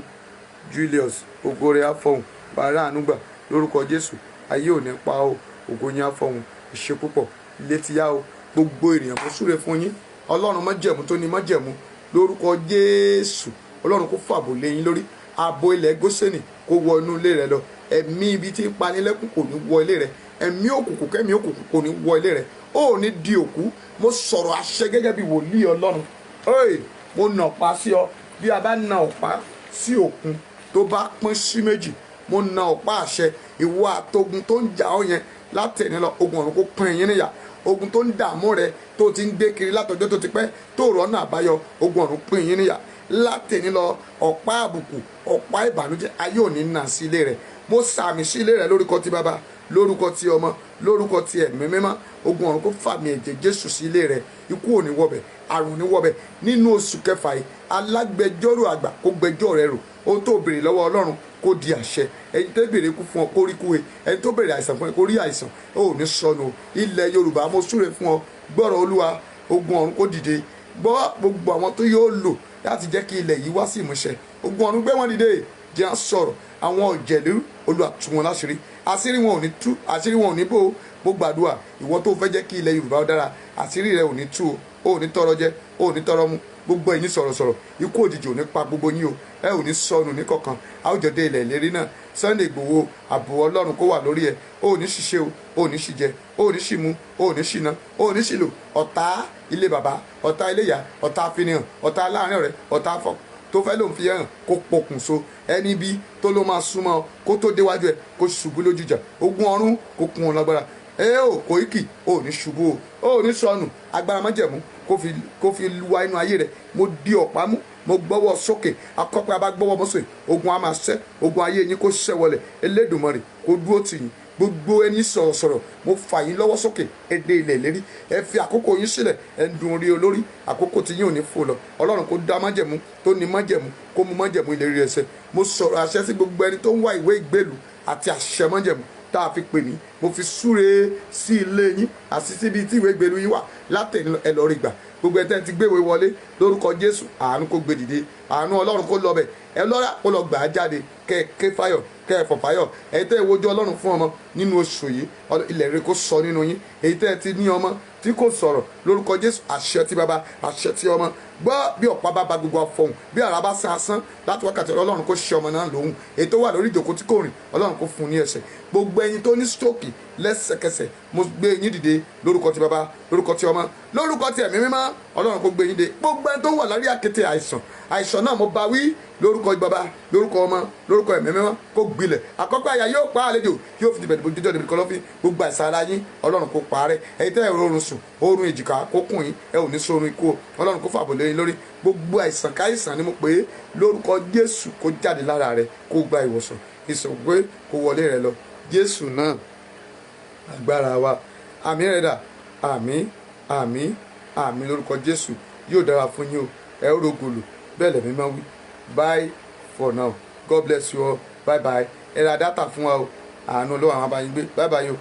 Julius ògo rẹ̀ á fọhùn, wàrà ànúgbà lórúkọ Jésù, ayé ò ní pa o, ògo yín á fọhùn. Ìṣe púpọ̀ ilé ti yá o. Gbogbo ènìyàn kó súre fún yín. Ọlọ́run májẹ̀mú tó ní májẹ̀mú lórúkọ Jésù, Ọlọ́run kó fàbò lé yín lórí. Ààbò ilẹ̀ Gósẹ́nì kó wọ inú ilé rẹ lọ. Ẹ̀mí ibi tí ń panilẹ́kùn kò ní wọ ilé rẹ. Ẹ̀mí òkùnkùn kẹ́mi òkùnkùn kò ní wọ ilé rẹ. Ó ò ní di òkú. Mo sọ̀rọ̀ àṣẹ gẹ́gẹ́ bí wòlíì Ọlọ́run. Mo nà ọ̀pá sí ọ. Bí a bá na ọ̀pá sí òkun tó bá pín sí méjì, mo na ọ̀pá àṣẹ. Ìwọ àtogun tó ń jà ọ́ yẹn látẹ̀ní lọ, ogun ọ̀run kó pín yín níyà. Ogun tó ń dààmú rẹ tó ti ń gbé kiri látọjọ́ tó ti pẹ́ tó rọ́nà àbáyọ, ogun ọ̀run pín yín níyà. Látẹ̀ní lọ, ọ̀pá àbùkù, ọ̀pá ìbànújẹ́ ayé ò ní nà sí ilé rẹ. Mo sàmì sí ilé rẹ lórúkọ ti Bàbá, lórúkọ ti Ọmọ, lórúkọ ti Ẹ̀mí Mímọ́. Ogun ọ̀run kó fàmì ẹ̀jẹ̀ Jésù sí ilé rẹ. Ikú ò ní wọbẹ̀, àrùn ò ní wọbẹ̀. Nínú oṣù kẹfà yìí, alágbẹjọ́rò àgbà kó gbẹjọ́ rẹ rò. Ohun tó béèrè lọ́wọ́ Ọlọ́run kó di àṣẹ. Ẹni tó béèrè ikú fún ọ kó rí kú he, ẹni tó béèrè àìsàn fún ẹ kó rí àìsàn. Ó ò ní sọnù. Ilẹ̀ Yorùbá mo súre fún ọ, gbọ́rọ̀ Olúwa, ogun ọ̀run kó dìde. Gbọ́ gbogbo àwọn tó yóò lò láti jẹ́ kí ilẹ̀ yìí wá sí ìmúṣẹ. Ogun ọ̀run gbé wọn dìde, jẹ́ ń sọ̀rọ̀ àwọn ọ̀jẹ̀lú Olúwa tú wọn láṣìírí, àṣírí wọn ò ní tú, àṣírí wọn ò ní bò ó. Mo gbàdúrà ìwọ tó fẹ́ jẹ́ kí ilẹ̀ Yorùbá ó dára, àṣírí rẹ ò ní tú o, ò ní tọrọ jẹ, ò ní tọrọ mu. Gbogbo ẹ̀yin sọ̀rọ̀sọ̀rọ̀ ikú òjijì ò ní pa gbogbo yín o, ẹ ò ní sọnù ní kọ̀ọ̀kan. A ó jọ dé ilẹ̀ ìlérí náà. Sunday Igboho ààbò Ọlọ́run kó wà lórí ẹ, ò ní ṣiṣẹ́ o, ò ní ṣìjẹ, ò ní ṣìmú, ò ní ṣìnà, ò ní ṣìlò. Ọ̀tá ilé bàbá, ọ̀tá ilé ìyá, ọ̀tá àfinihàn, ọ̀tá láàrin ọ̀rẹ́, ọ̀tá afọ tó fẹ́ lòun fi hàn kó pokùnso. Ẹni bí tó ló máa súnmọ́ ọ kó tó déwájú ẹ kó ṣubú lójújà. Ogun ọ̀run kó kún ọ lágbára. Koiki ò ní ṣubú o, ò ní sọnù. Agbára májẹ̀mú kó fi wá inú ayé rẹ. Mo di ọ̀pá mú, mo gbọ́wọ́ sókè. Akọ́pẹ́ abá gbọ́wọ́ mọ́sọ̀ ogun á máa ṣẹ́, ogun ayé yín kó ṣẹ́ wọlẹ̀. Elédùmarè kó dúró tì yín. Gbogbo ẹni sọ̀rọ̀sọ̀rọ̀ mo fà yín lọ́wọ́ sókè, ẹ dé ilẹ̀ ìlérí. Ẹ fi àkókò yín sílẹ̀, ẹ dùn orí olórí. Àkókò tí yín ò ní fò lọ. Ọlọ́run kó dá májẹ̀mú tó ní májẹ̀mú kó mú májẹ̀mú ìlérí ẹsẹ̀. Mo sọ̀rọ̀ àṣẹ sí gbogbo ẹni tó ń wá ìwé ìgbélú àti àṣẹ májẹ̀mú tá a fi pè mí. Mo fi súre sí ilé yín àti síbi tí ìwé ìgbélú yín wà látẹ̀yìn ẹ lọ rí gbà. Gbogbo ẹ̀tẹ́ ti gbéwèé wọlé lórúkọ Jésù, àánú kó gbé dìde, àánú Ọlọ́run kó lọ bẹ̀. Ẹ lọ́ra kó lọ gbà á jáde, kẹ́ fáyọ̀, kẹ́ fọ̀ fáyọ̀. Èyí tẹ́ ìwojú Ọlọ́run fún ọmọ nínú oṣù yìí, ilẹ̀ rere kó sọ nínú yín. Èyí tẹ́ ti ní ọmọ tí kò sọ̀rọ̀ lórúkọ Jésù, àṣẹ ti bàbá, àṣẹ ti ọmọ. Gbọ́ bí ọ̀pá bá ba gbogbo afọ̀hún, bí àrá bá sán asán láti wákàtí Ọlọ́run kó ṣe ọmọ náà lóhùn. Èyí tó wà lórí ìjòkó tí kò rìn, Ọlọ́run kó fún un ní ẹsẹ̀. Gbogbo ẹ̀yin tó ní stroke lẹ́sẹ̀kẹsẹ̀ mo gbé yín dìde lórúkọ ti bàbá, lórúkọ ti ọmọ, lórúkọ ti ẹ̀mí mímọ́. Ọlọ́run kó gbé yín dìde. Gbogbo ẹni tó wà lárí àkéte àìsàn náà mo bá wí lórúkọ bàbá, lórúkọ ọmọ, lórúkọ ẹ̀mí mímọ́ kó gbilẹ̀. Àkọ́kọ́ àyà yóò pa àlejò yóò fi dìbẹ̀dìbò jíjọ́ níbi kọ̀lọ̀fín. Gbogbo àìsàn ara yín Ọlọ́run kó parẹ́. Ẹ̀yin tẹ́ ẹ̀rọ oorun sùn, oorun èjìká kó kùn yín, ẹ ò ní sórun ikú o. Ọlọ́run kó fàbọ̀ lé yín lórí. Gbogbo àìsàn káìsàn ni mo pè é lórúkọ Jésù kó jáde lára rẹ kó gba ìwòsàn. Ìsọ̀gbé kó wọlé rẹ lọ. Jésù náà agbára wa. Àmín rẹ̀ dà. Àmín, àmín, àmín lórúkọ Jésù. Yóò dára fún yín o. Ẹ ó rògòlò. Bẹ́ẹ̀ lẹ̀mí máa wí. Bye for now. God bless you all. Bye bye. Ẹ ra dátà fún wa o. Àánú Ọlọ́run àwọn abáyín gbé. Bye bye o.